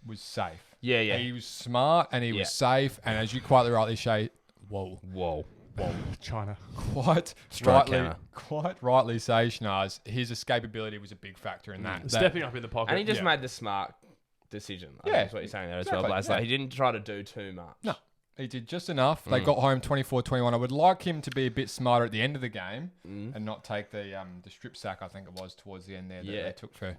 Speaker 1: was safe.
Speaker 2: Yeah.
Speaker 1: He was smart and he was safe. And as you quite rightly say,
Speaker 2: Whoa.
Speaker 3: China.
Speaker 1: Quite rightly say, Schnars, his escapability was a big factor in that.
Speaker 3: Stepping up in the pocket.
Speaker 2: And he just made the smart decision. That's what you're saying there as well, Blaze. Like, he didn't try to do too much.
Speaker 1: No. He did just enough. They got home 24-21. I would like him to be a bit smarter at the end of the game and not take the strip sack, I think it was, towards the end there that they took for...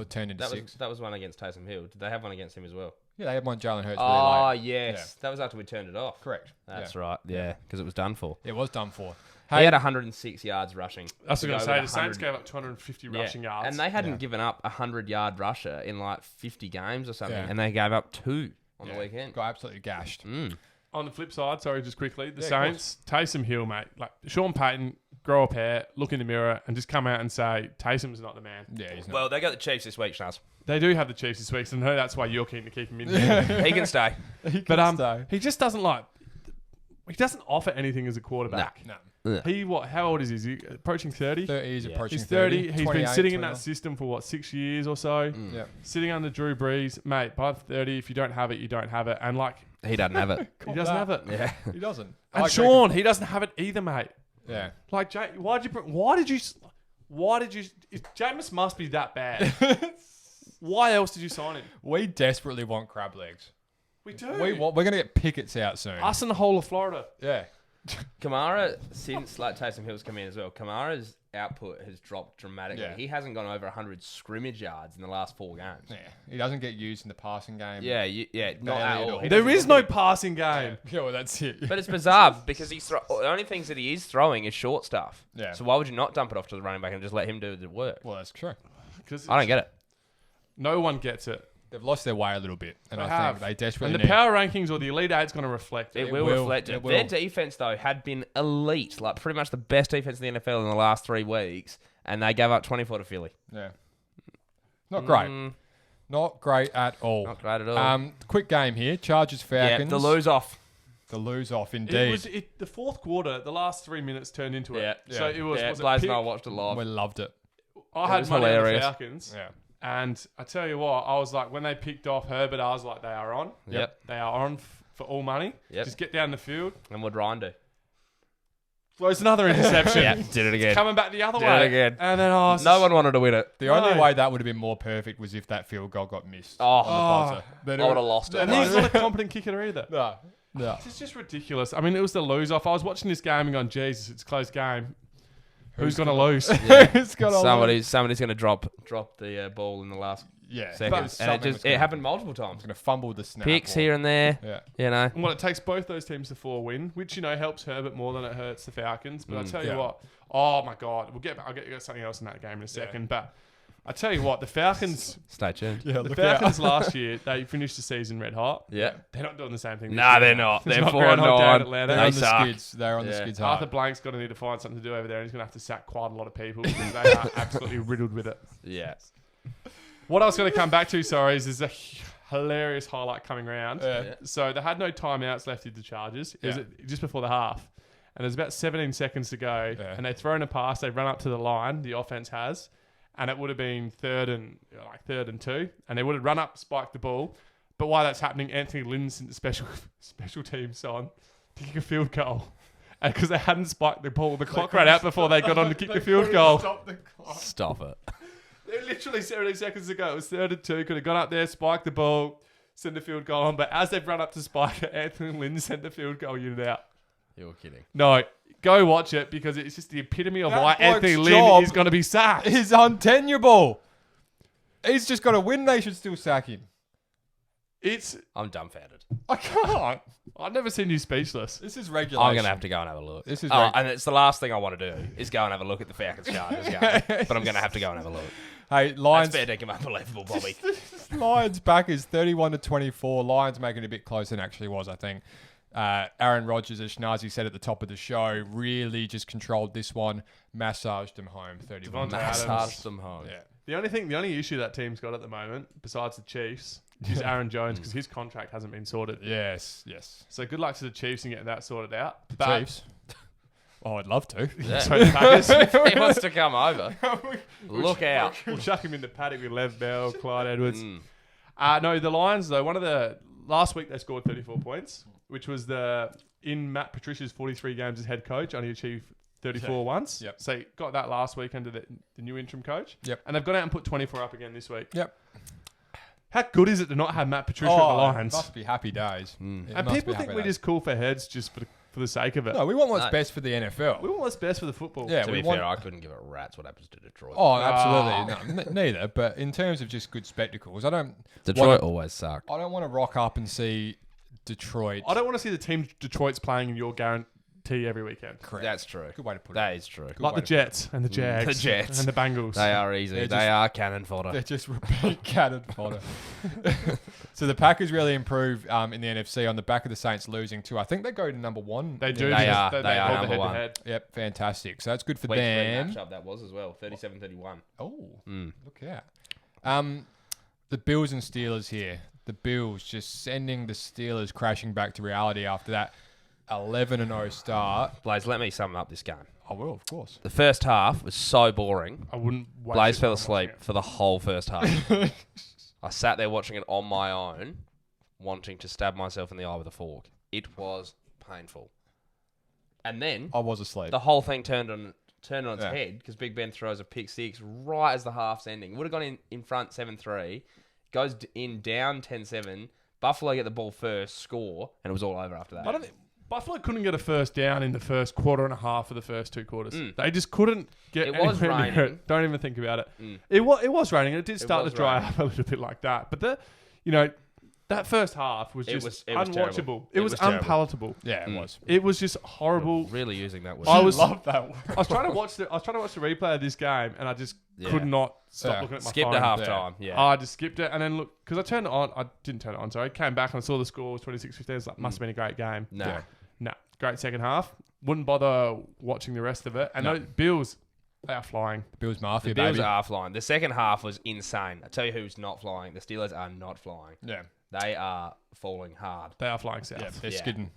Speaker 1: turned into 6.
Speaker 2: That was one against Taysom Hill. Did they have one against him as well?
Speaker 1: Yeah, they had one Jalen Hurts.
Speaker 2: Oh,
Speaker 1: really late.
Speaker 2: yes.
Speaker 1: Yeah.
Speaker 2: That was after we turned it off.
Speaker 1: Correct.
Speaker 2: That's right. Yeah, because it was done for.
Speaker 1: It was done for.
Speaker 2: He had 106 yards rushing.
Speaker 3: That's what I was going to say. The Saints gave up 250 rushing yards.
Speaker 2: And they hadn't given up a 100-yard rusher in 50 games or something. And they gave up 2 on the weekend.
Speaker 1: Got absolutely gashed.
Speaker 3: On the flip side, sorry, just quickly, the Saints, Taysom Hill, mate. Like Sean Payton, grow a pair, look in the mirror, and just come out and say, Taysom's not the man.
Speaker 1: Yeah, he's not.
Speaker 2: Well, they got the Chiefs this week, Shaz.
Speaker 3: They do have the Chiefs this week, so I know that's why you're keen to keep him in there.
Speaker 2: He can stay.
Speaker 3: He just doesn't he doesn't offer anything as a quarterback.
Speaker 1: No.
Speaker 3: How old is he? Is he approaching 30?
Speaker 1: 30, he's approaching
Speaker 3: He's 30. He's been sitting in
Speaker 1: 29.
Speaker 3: that system for 6 years or so.
Speaker 1: Yeah.
Speaker 3: Sitting under Drew Brees. Mate, by 30, if you don't have it, you don't have it. And
Speaker 2: he doesn't have it.
Speaker 3: He doesn't have it.
Speaker 2: Yeah.
Speaker 1: He doesn't.
Speaker 3: And Sean, he doesn't have it either, mate.
Speaker 1: Yeah.
Speaker 3: Like, Jay, why did you... Jameis must be that bad. Why else did you sign him?
Speaker 1: We desperately want crab legs.
Speaker 3: We do.
Speaker 1: We're going to get Pickett's out soon.
Speaker 3: Us and the whole of Florida.
Speaker 1: Yeah.
Speaker 2: Kamara, since Taysom Hill's come in as well, Kamara's output has dropped dramatically.
Speaker 1: Yeah.
Speaker 2: He hasn't gone over 100 scrimmage yards in the last 4 games.
Speaker 1: Yeah. He doesn't get used in the passing game.
Speaker 2: Not at all.
Speaker 3: There is no passing game.
Speaker 1: Yeah, well, that's it.
Speaker 2: But it's bizarre because the only things that he is throwing is short stuff.
Speaker 1: Yeah.
Speaker 2: So why would you not dump it off to the running back and just let him do the work?
Speaker 1: Well, that's true.
Speaker 2: I don't get it.
Speaker 3: No one gets it.
Speaker 1: They've lost their way a little bit, and
Speaker 3: I
Speaker 1: think they desperately
Speaker 3: And the power rankings or the Elite Eight's going to reflect it.
Speaker 2: It will reflect it. Their defense, though, had been elite, like pretty much the best defense in the NFL in the last 3 weeks, and they gave up 24 to Philly.
Speaker 1: Yeah. Not great. Not great at all.
Speaker 2: Not great at all.
Speaker 1: Quick game here. Chargers Falcons.
Speaker 2: Yeah, the lose off.
Speaker 1: The lose off, indeed.
Speaker 3: It was the fourth quarter. The last 3 minutes turned into it.
Speaker 2: Yeah.
Speaker 3: So it was.
Speaker 2: Yeah,
Speaker 3: was
Speaker 2: Blaze
Speaker 3: it
Speaker 2: and I
Speaker 3: pick?
Speaker 2: watched it live.
Speaker 1: We loved it.
Speaker 3: I had
Speaker 2: was
Speaker 3: money on the
Speaker 2: hilarious.
Speaker 3: Falcons.
Speaker 1: Yeah.
Speaker 3: And I tell you what, I was like, when they picked off Herbert, I was like, they are on.
Speaker 2: Yep.
Speaker 3: They are on for all money.
Speaker 2: Yep.
Speaker 3: Just get down the field.
Speaker 2: And what'd Ryan do?
Speaker 3: Throws another interception.
Speaker 2: Yeah, did it again.
Speaker 3: Coming back the other
Speaker 2: Did
Speaker 3: way.
Speaker 2: it again.
Speaker 3: And then
Speaker 2: No one wanted to win it.
Speaker 1: The only
Speaker 3: No.
Speaker 1: way that would have been more perfect was if that field goal got missed.
Speaker 2: Oh,
Speaker 1: on the buzzer. Then
Speaker 2: I would have lost it.
Speaker 3: And he's not a competent kicker either.
Speaker 1: No.
Speaker 3: It's just ridiculous. I mean, it was the lose off. I was watching this game and going, Jesus, it's a close game. Who's going to lose?
Speaker 1: It's got
Speaker 2: Somebody's going to drop the ball in the last seconds. And it happened multiple times.
Speaker 1: Going to fumble the snap.
Speaker 2: Picks here and there.
Speaker 1: Yeah.
Speaker 2: You know.
Speaker 3: Well, it takes both those teams to 4 win, which, helps Herbert more than it hurts the Falcons. But I tell you what, oh my God, I'll get something else in that game in a second. But I tell you what, the Falcons,
Speaker 2: Stay tuned.
Speaker 1: Yeah,
Speaker 3: the Falcons last year, they finished the season red hot.
Speaker 2: Yeah.
Speaker 3: They're not doing the same thing.
Speaker 2: Nah, they're not.
Speaker 3: It's
Speaker 2: They're
Speaker 3: not
Speaker 2: 4-9.
Speaker 3: Groundhog Day in Atlanta.
Speaker 1: They're
Speaker 2: They
Speaker 1: on the
Speaker 2: suck.
Speaker 1: skids. They're on the skids
Speaker 3: Arthur
Speaker 1: hard.
Speaker 3: Blank's going to need to find something to do over there. And he's going to have to sack quite a lot of people because they are absolutely riddled with it.
Speaker 2: Yeah.
Speaker 3: What I was going to come back to, is there's a hilarious highlight coming around.
Speaker 1: Yeah.
Speaker 3: So they had no timeouts left with the Chargers. It was just before the half. And there's about 17 seconds to go.
Speaker 1: Yeah.
Speaker 3: And they throw in a pass. They run up to the line, the offense has. And it would have been third and 2. And they would have run up, spiked the ball. But while that's happening, Anthony Lynn's sent the special teams on to kick a field goal. And because they hadn't spiked the ball, the clock ran out before they got on to kick the field goal.
Speaker 2: Stop it.
Speaker 3: Literally 17 seconds ago, it was 3rd and 2. Could have gone up there, spiked the ball, send the field goal on. But as they've run up to spike it, Anthony Lynn sent the field goal unit out.
Speaker 2: You're kidding.
Speaker 3: No, go watch it because it's just the epitome of
Speaker 1: That
Speaker 3: why
Speaker 1: bloke's
Speaker 3: Anthony Lynn
Speaker 1: job
Speaker 3: is going to be sacked.
Speaker 1: He's untenable. He's just got to win. They should still sack him.
Speaker 2: I'm dumbfounded.
Speaker 1: I can't.
Speaker 3: I've never seen you speechless.
Speaker 1: This is regulation.
Speaker 2: I'm going to have to go and have a look.
Speaker 1: This is
Speaker 2: and it's the last thing I want to do is go and have a look at the Falcons Chargers game. But I'm going to have to go and have a look.
Speaker 1: Hey,
Speaker 2: That's
Speaker 1: Lions.
Speaker 2: fair dinkum unbelievable, Bobby.
Speaker 1: Lions back is 31-24. Lions making it a bit closer than it actually was, I think. Aaron Rodgers, as Schnazi said at the top of the show, really just controlled this one, massaged them home. 31.
Speaker 3: Devontae Adams.
Speaker 2: Massaged them home.
Speaker 1: Yeah.
Speaker 3: The only issue that team's got at the moment, besides the Chiefs, is Aaron Jones because his contract hasn't been sorted.
Speaker 1: Yes.
Speaker 3: So good luck to the Chiefs in getting that sorted out.
Speaker 1: Chiefs. Oh, I'd love to.
Speaker 2: Yeah.
Speaker 3: So the Packers,
Speaker 2: He wants to come over. Look out.
Speaker 3: we'll chuck him in the paddock with Lev Bell, Clyde Edwards. No, the Lions though. Last week they scored 34 points, which was in Matt Patricia's 43 games as head coach, only achieved 34 once.
Speaker 1: Yep.
Speaker 3: So he got that last week under the new interim coach.
Speaker 1: Yep.
Speaker 3: And they've gone out and put 24 up again this week.
Speaker 1: Yep.
Speaker 3: How good is it to not have Matt Patricia at the Lions?
Speaker 1: Must be happy days. It
Speaker 3: And
Speaker 1: must
Speaker 3: people
Speaker 1: be
Speaker 3: think
Speaker 1: happy
Speaker 3: we're
Speaker 1: days.
Speaker 3: just cool for heads just for the sake of it.
Speaker 1: No, we want what's
Speaker 2: No.
Speaker 1: best for the NFL.
Speaker 3: We want what's best for the football.
Speaker 1: Yeah,
Speaker 2: To
Speaker 1: we
Speaker 2: be
Speaker 1: want.
Speaker 2: fair, I couldn't give a rat's what happens to Detroit.
Speaker 1: Oh, absolutely. No, neither. But in terms of just good spectacles,
Speaker 2: Detroit always suck.
Speaker 1: I don't want to rock up and see Detroit.
Speaker 3: I don't want to see the team Detroit's playing in your guarantee every weekend.
Speaker 1: Correct.
Speaker 2: That's true.
Speaker 1: Good way to put it.
Speaker 2: That is true.
Speaker 1: Good
Speaker 3: Like
Speaker 1: way
Speaker 3: the
Speaker 1: to put it.
Speaker 3: Jets and the Jags.
Speaker 2: The Jets.
Speaker 3: And the Bengals.
Speaker 2: They are easy.
Speaker 1: They're
Speaker 2: They
Speaker 1: just-
Speaker 2: are cannon fodder.
Speaker 1: They're just repeat cannon fodder. So the Packers really improve in the NFC on the back of the Saints losing too. I think they go to number 1.
Speaker 3: They do.
Speaker 2: They
Speaker 3: because
Speaker 2: are.
Speaker 3: They
Speaker 2: They are
Speaker 3: hold the
Speaker 2: number one.
Speaker 3: head-to-head.
Speaker 1: Yep, fantastic. So that's good for
Speaker 2: Week 3
Speaker 1: them.
Speaker 2: matchup that was as well. 37-31.
Speaker 1: Oh, look out. The Bills and Steelers here. The Bills just sending the Steelers crashing back to reality after that 11-0 start.
Speaker 2: Blaze, let me sum up this game.
Speaker 1: I will, of course.
Speaker 2: The first half was so boring.
Speaker 3: I wouldn't waste
Speaker 2: Blaze
Speaker 3: your
Speaker 2: fell
Speaker 3: time
Speaker 2: asleep
Speaker 3: watching
Speaker 2: for the whole first half. I sat there watching it on my own, wanting to stab myself in the eye with a fork. It was painful. And then
Speaker 1: I was asleep.
Speaker 2: the whole thing turned on its
Speaker 1: Yeah.
Speaker 2: head because Big Ben throws a pick six right as the half's ending. Would have gone in front 7-3, goes in down 10-7. Buffalo get the ball first, score, and it was all over after that.
Speaker 3: I don't think Buffalo couldn't get a first down in the first quarter and a half of the first 2 quarters. They just couldn't get.
Speaker 2: It was
Speaker 3: anywhere near
Speaker 2: raining.
Speaker 3: it. Don't even think about it. It was raining. And it did start
Speaker 2: was
Speaker 3: to dry
Speaker 2: raining.
Speaker 3: up a little bit like that. But that first half was
Speaker 2: It
Speaker 3: just
Speaker 2: was
Speaker 3: unwatchable.
Speaker 2: terrible.
Speaker 3: It
Speaker 2: It
Speaker 3: was
Speaker 2: was terrible.
Speaker 3: unpalatable.
Speaker 1: yeah, it was.
Speaker 3: It was just horrible.
Speaker 2: Really using that word.
Speaker 3: I was
Speaker 1: love that word.
Speaker 3: I was trying to watch the replay of this game, and I just
Speaker 2: Yeah.
Speaker 3: could not stop
Speaker 1: Yeah.
Speaker 3: looking at my
Speaker 2: Skipped
Speaker 3: phone.
Speaker 2: a half time. Yeah.
Speaker 3: I just skipped it, and then look because I turned it on. I didn't turn it on. Sorry, came back and I saw the score was 26-15. It's like must have been a great game.
Speaker 2: No.
Speaker 3: No, great second half. Wouldn't bother watching the rest of it. And
Speaker 1: No.
Speaker 3: those Bills, They are flying.
Speaker 1: Bills Mafia,
Speaker 2: The Bills
Speaker 1: baby.
Speaker 2: are flying. The second half was insane. I tell you who's not flying. The Steelers are not flying.
Speaker 1: Yeah.
Speaker 2: They are falling hard.
Speaker 3: They are flying south.
Speaker 1: Yeah, they're
Speaker 2: Yeah.
Speaker 1: skidding.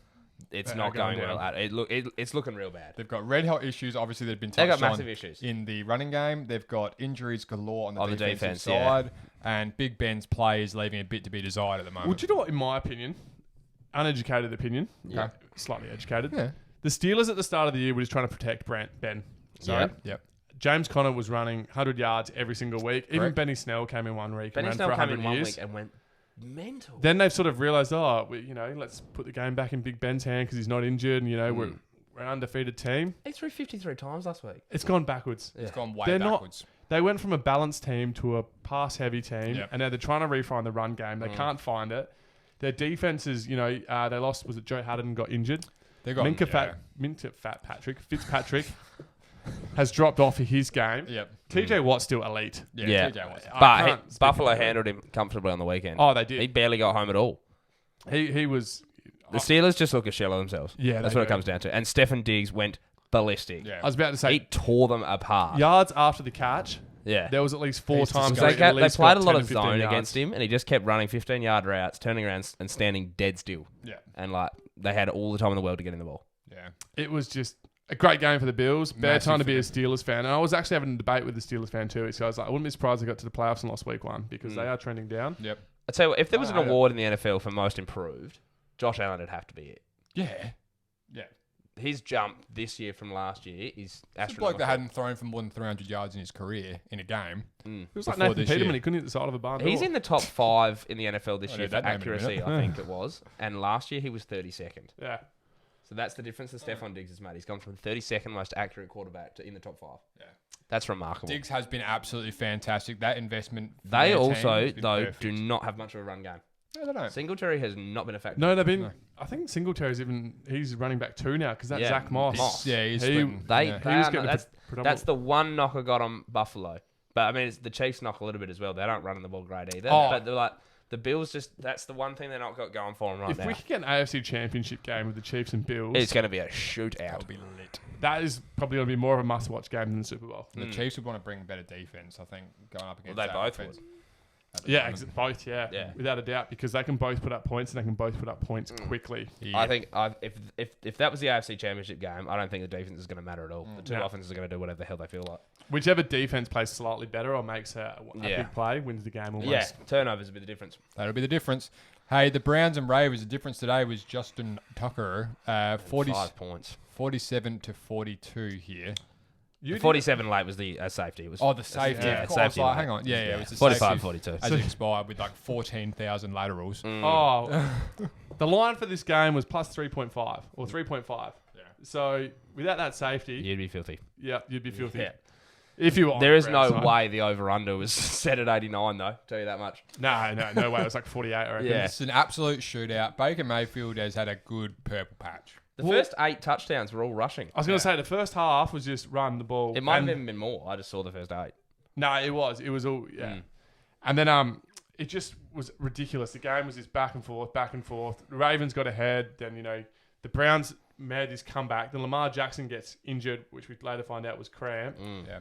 Speaker 2: It's
Speaker 3: They
Speaker 2: not
Speaker 3: are going
Speaker 2: going well.
Speaker 3: down.
Speaker 2: It's looking real bad.
Speaker 1: They've got red hot issues. Obviously, they've been
Speaker 2: They've
Speaker 1: touched
Speaker 2: got massive
Speaker 1: on
Speaker 2: issues.
Speaker 1: in the running game. They've got injuries galore on
Speaker 2: On
Speaker 1: the
Speaker 2: the
Speaker 1: defensive
Speaker 2: defense, yeah.
Speaker 1: side. And Big Ben's play is leaving a bit to be desired at the moment.
Speaker 3: Would you know what, in my opinion, uneducated opinion,
Speaker 1: Okay.
Speaker 3: slightly educated,
Speaker 1: Yeah.
Speaker 3: the Steelers at the start of the year were just trying to protect Ben. So
Speaker 1: Yep.
Speaker 3: James Conner was running 100 yards every single week. Even
Speaker 1: Correct.
Speaker 3: Benny Snell came in one week
Speaker 2: Benny
Speaker 3: and
Speaker 2: Snell
Speaker 3: ran for
Speaker 2: came
Speaker 3: 100
Speaker 2: in 1
Speaker 3: years.
Speaker 2: week and went mental.
Speaker 3: Then they've sort of realised, let's put the game back in Big Ben's hand because he's not injured and, we're an undefeated team.
Speaker 2: He threw 53 times last week.
Speaker 3: It's gone backwards.
Speaker 1: It's gone way
Speaker 3: They're
Speaker 1: backwards.
Speaker 3: They went from a balanced team to a pass-heavy team,
Speaker 1: Yep.
Speaker 3: and now they're trying to refine the run game. They can't find it. Their defense is, they lost, was it Joe Haddon got injured?
Speaker 1: They got
Speaker 3: Fitzpatrick has dropped off his game.
Speaker 1: Yep.
Speaker 3: TJ Watt's still elite.
Speaker 2: Yeah.
Speaker 1: TJ was.
Speaker 3: I
Speaker 2: But
Speaker 3: can't speak
Speaker 2: Buffalo
Speaker 3: about it.
Speaker 2: handled him comfortably on the weekend.
Speaker 3: Oh, they
Speaker 2: He
Speaker 3: did.
Speaker 2: barely got home at all.
Speaker 3: He was.
Speaker 2: The Steelers just look a shell of themselves.
Speaker 3: Yeah,
Speaker 2: That's
Speaker 3: they
Speaker 2: what it
Speaker 3: do.
Speaker 2: comes down to. And Stefan Diggs went ballistic.
Speaker 1: Yeah.
Speaker 3: I was about to say
Speaker 2: He tore them apart.
Speaker 3: yards after the catch.
Speaker 2: Yeah.
Speaker 3: There was at least four
Speaker 1: He's
Speaker 3: times
Speaker 1: disgusting.
Speaker 3: where he at
Speaker 2: They
Speaker 3: least
Speaker 2: played
Speaker 3: got
Speaker 2: a lot
Speaker 3: 10
Speaker 2: of
Speaker 3: to 15
Speaker 2: zone
Speaker 3: yards.
Speaker 2: against him, and he just kept running 15-yard routes, turning around and standing dead still.
Speaker 1: Yeah.
Speaker 2: And they had all the time in the world to get in the ball.
Speaker 1: Yeah.
Speaker 3: It was just a great game for the Bills. Bad
Speaker 1: Massive
Speaker 3: time to
Speaker 1: for
Speaker 3: be a
Speaker 1: them.
Speaker 3: Steelers fan. And I was actually having a debate with the Steelers fan 2 weeks ago. I was like, I wouldn't be surprised they got to the playoffs and lost week 1 because they are trending down.
Speaker 1: Yep.
Speaker 2: I tell you what, if there was an
Speaker 1: I hate
Speaker 2: award in the NFL for most improved, Josh Allen would have to be it.
Speaker 1: Yeah. Yeah.
Speaker 2: His jump this year from last year is
Speaker 1: It's a bloke
Speaker 2: astronomical.
Speaker 1: that hadn't thrown for more than 300 yards in his career in a game.
Speaker 3: It was like
Speaker 1: Before
Speaker 3: Nathan
Speaker 1: this
Speaker 3: Peterman.
Speaker 1: year.
Speaker 3: He couldn't hit the side of a barn
Speaker 2: He's
Speaker 3: door.
Speaker 2: in the top 5 in the NFL this
Speaker 1: I
Speaker 2: year
Speaker 1: need
Speaker 2: for
Speaker 1: that name in a
Speaker 2: accuracy,
Speaker 1: minute.
Speaker 2: I think it was. And last year he was 32nd.
Speaker 3: Yeah.
Speaker 2: So that's the difference that Stephon Diggs has made. He's gone from 32nd most accurate quarterback to in the top 5.
Speaker 1: Yeah.
Speaker 2: That's remarkable.
Speaker 1: Diggs has been absolutely fantastic. That investment. for
Speaker 2: They
Speaker 1: their team
Speaker 2: also,
Speaker 1: has been
Speaker 2: though,
Speaker 1: perfect.
Speaker 2: do not have much of a run game.
Speaker 1: No, they don't.
Speaker 2: Singletary has not been a factor.
Speaker 3: No, they've been.
Speaker 1: No.
Speaker 3: I think Singletary's he's running back 2 now because that's
Speaker 2: Yeah,
Speaker 3: Zach Moss.
Speaker 2: Moss.
Speaker 1: Yeah, he's
Speaker 3: He-
Speaker 1: splitting.
Speaker 2: They,
Speaker 1: yeah.
Speaker 2: they
Speaker 3: He was
Speaker 2: are
Speaker 3: getting
Speaker 2: not-
Speaker 3: the
Speaker 2: that's
Speaker 3: predominant-
Speaker 2: the one knock I got on Buffalo. But I mean, it's the Chiefs knock a little bit as well. They don't run the ball great either.
Speaker 3: Oh.
Speaker 2: But they're like the Bills. That's the one thing they're not got going for them right
Speaker 3: If
Speaker 2: now.
Speaker 3: we could get an AFC Championship game with the Chiefs and Bills,
Speaker 2: It's going to be a shootout.
Speaker 1: That'll be lit.
Speaker 3: that is probably going to be more of a must-watch game than the Super Bowl.
Speaker 1: And the Chiefs would want to bring better defense, I think, going up against
Speaker 2: they
Speaker 1: that
Speaker 2: both
Speaker 1: offense. at the
Speaker 3: Yeah,
Speaker 1: moment.
Speaker 3: both. Yeah,
Speaker 2: Yeah.
Speaker 3: without a doubt, because they can both put up points and they can both put up points
Speaker 2: Mm.
Speaker 3: quickly.
Speaker 1: Yeah.
Speaker 2: I think if that was the AFC Championship game, I don't think the defense is going to matter at all. The two
Speaker 3: No.
Speaker 2: offenses are going to do whatever the hell they feel like.
Speaker 3: Whichever defense plays slightly better or makes a
Speaker 2: Yeah.
Speaker 3: big play wins the game almost.
Speaker 2: Yeah, turnovers will be the difference.
Speaker 1: That'll be the difference. Hey, the Browns and Ravens, the difference today was Justin Tucker,
Speaker 2: 5 points.
Speaker 1: 47 to 42 here.
Speaker 3: You did-
Speaker 2: 47 late was the safety. It was
Speaker 1: Oh, the safety.
Speaker 2: Yeah,
Speaker 1: of course. I was
Speaker 2: safety
Speaker 1: like,
Speaker 2: late.
Speaker 1: hang on. Yeah, it was the
Speaker 2: 45,
Speaker 1: safety
Speaker 2: 42.
Speaker 1: as it expired with like 14,000 laterals.
Speaker 3: Oh, the line for this game was plus 3.5 or 3.5.
Speaker 1: Yeah.
Speaker 3: So without that safety,
Speaker 2: You'd be filthy.
Speaker 3: yeah, you'd be filthy.
Speaker 2: Yeah.
Speaker 3: If you want.
Speaker 2: There is no way the over-under was set at 89, though. Tell you that much.
Speaker 3: No way. It was like 48, I reckon.
Speaker 2: Yeah.
Speaker 1: It's an absolute shootout. Baker Mayfield has had a good purple patch.
Speaker 2: The first 8 touchdowns were all rushing.
Speaker 3: I was going to say the first half was just run the ball.
Speaker 2: It might have
Speaker 3: And-
Speaker 2: even been more. I just saw the first 8.
Speaker 3: No, it was. It was all, yeah. And then it just was ridiculous. The game was just back and forth, back and forth. The Ravens got ahead. Then, the Browns made this comeback. Then Lamar Jackson gets injured, which we later find out was cramp.
Speaker 1: Yeah.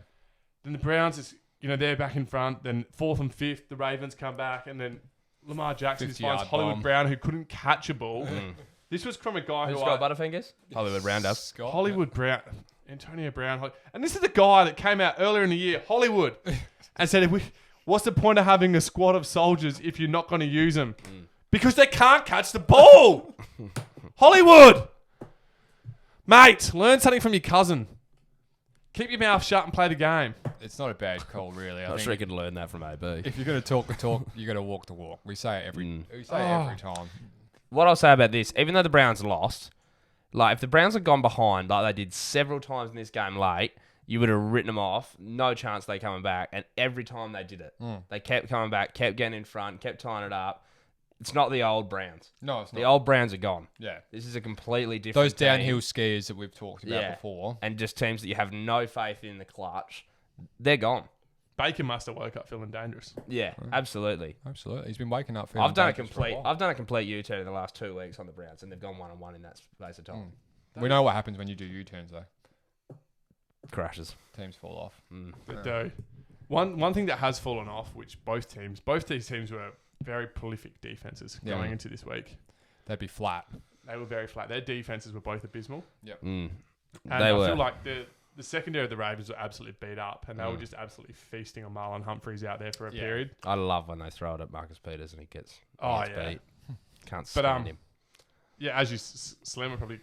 Speaker 3: Then the Browns is, they're back in front. Then 4th and 5th, the Ravens come back. And then Lamar Jackson just finds
Speaker 1: 50-yard
Speaker 3: Hollywood
Speaker 1: bomb.
Speaker 3: Brown, who couldn't catch a ball. This was from a guy
Speaker 2: Who's
Speaker 3: who
Speaker 2: got Butterfingers? Hollywood Brown does.
Speaker 1: Scott.
Speaker 3: Hollywood Brown, Antonio Brown. And this is the guy that came out earlier in the year, Hollywood, and said, what's the point of having a squad of soldiers if you're not going to use them? Because they can't catch the ball. Hollywood! Mate, learn something from your cousin. Keep your mouth shut and play the game.
Speaker 1: It's not a bad call, really. I
Speaker 2: I'm
Speaker 1: think
Speaker 2: sure you could learn that from AB.
Speaker 1: if you're going to talk the talk, you got to walk the walk. We say it every time.
Speaker 2: What I'll say about this, even though the Browns lost, like if the Browns had gone behind like they did several times in this game late, you would have written them off. No chance they coming back. And every time they did it, they kept coming back, kept getting in front, kept tying it up. It's not the old Browns.
Speaker 1: No, it's not.
Speaker 2: The old Browns are gone.
Speaker 1: Yeah.
Speaker 2: This is a completely different
Speaker 1: Those
Speaker 2: team.
Speaker 1: downhill skiers that we've talked about
Speaker 2: Yeah.
Speaker 1: before.
Speaker 2: And just teams that you have no faith in the clutch, they're gone.
Speaker 3: Baker must have woke up feeling dangerous.
Speaker 2: Yeah, absolutely.
Speaker 1: Absolutely. He's been waking up.
Speaker 2: I've done a
Speaker 1: dangerous for
Speaker 2: complete.
Speaker 1: while.
Speaker 2: I've done a complete U-turn in the last 2 weeks on the Browns, and they've gone 1-1 in that space of time.
Speaker 1: We know what happens when you do U-turns, though.
Speaker 2: crashes.
Speaker 1: Teams fall off.
Speaker 3: They do. One thing that has fallen off, which both these teams were very prolific defenses going into this week.
Speaker 1: They'd be flat.
Speaker 3: They were very flat. Their defenses were both abysmal.
Speaker 1: Yep.
Speaker 3: And
Speaker 2: I
Speaker 3: feel like the secondary of the Ravens were absolutely beat up, and they were just absolutely feasting on Marlon Humphreys out there for a period.
Speaker 2: I love when they throw it at Marcus Peters and he gets beat. Can't stand him.
Speaker 3: Yeah, as you Slammer probably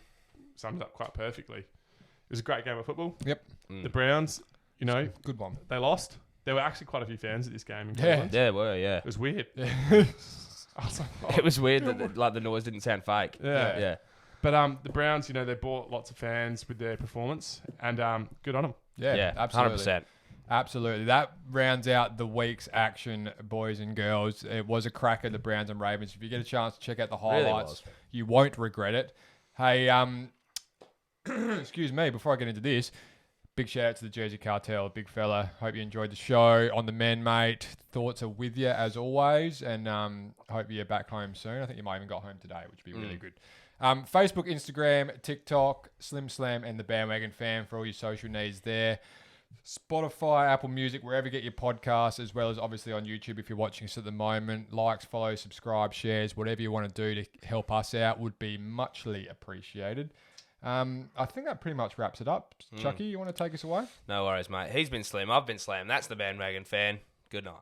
Speaker 3: sums up quite perfectly. It was a great game of football.
Speaker 1: Yep.
Speaker 3: The Browns,
Speaker 1: good one.
Speaker 3: they lost. There were actually quite a few fans at this game. In
Speaker 1: Yeah.
Speaker 3: Cleveland.
Speaker 2: Yeah, it were, yeah.
Speaker 3: It was weird. I was like, oh.
Speaker 2: It was weird that the noise didn't sound fake.
Speaker 3: Yeah. But the Browns, they brought lots of fans with their performance, and good on them.
Speaker 1: Yeah, absolutely.
Speaker 2: 100%.
Speaker 1: Absolutely. That rounds out the week's action, boys and girls. It was a cracker, the Browns and Ravens. If you get a chance to check out the highlights, you won't regret it. Hey, excuse me, before I get into this, big shout out to the Jersey Cartel, big fella. Hope you enjoyed the show. On the men, mate, thoughts are with you as always, and hope you're back home soon. I think you might even got home today, which would be really good. Facebook, Instagram, TikTok, Slim Slam, and the Bandwagon Fan for all your social needs there. Spotify, Apple Music, wherever you get your podcasts, as well as obviously on YouTube if you're watching us at the moment. Likes, follows, subscribe, shares, whatever you want to do to help us out would be muchly appreciated. I think that pretty much wraps it up. Chucky, you want to take us away?
Speaker 2: No worries, mate. He's been Slim. I've been Slam. That's the Bandwagon Fan. Good night.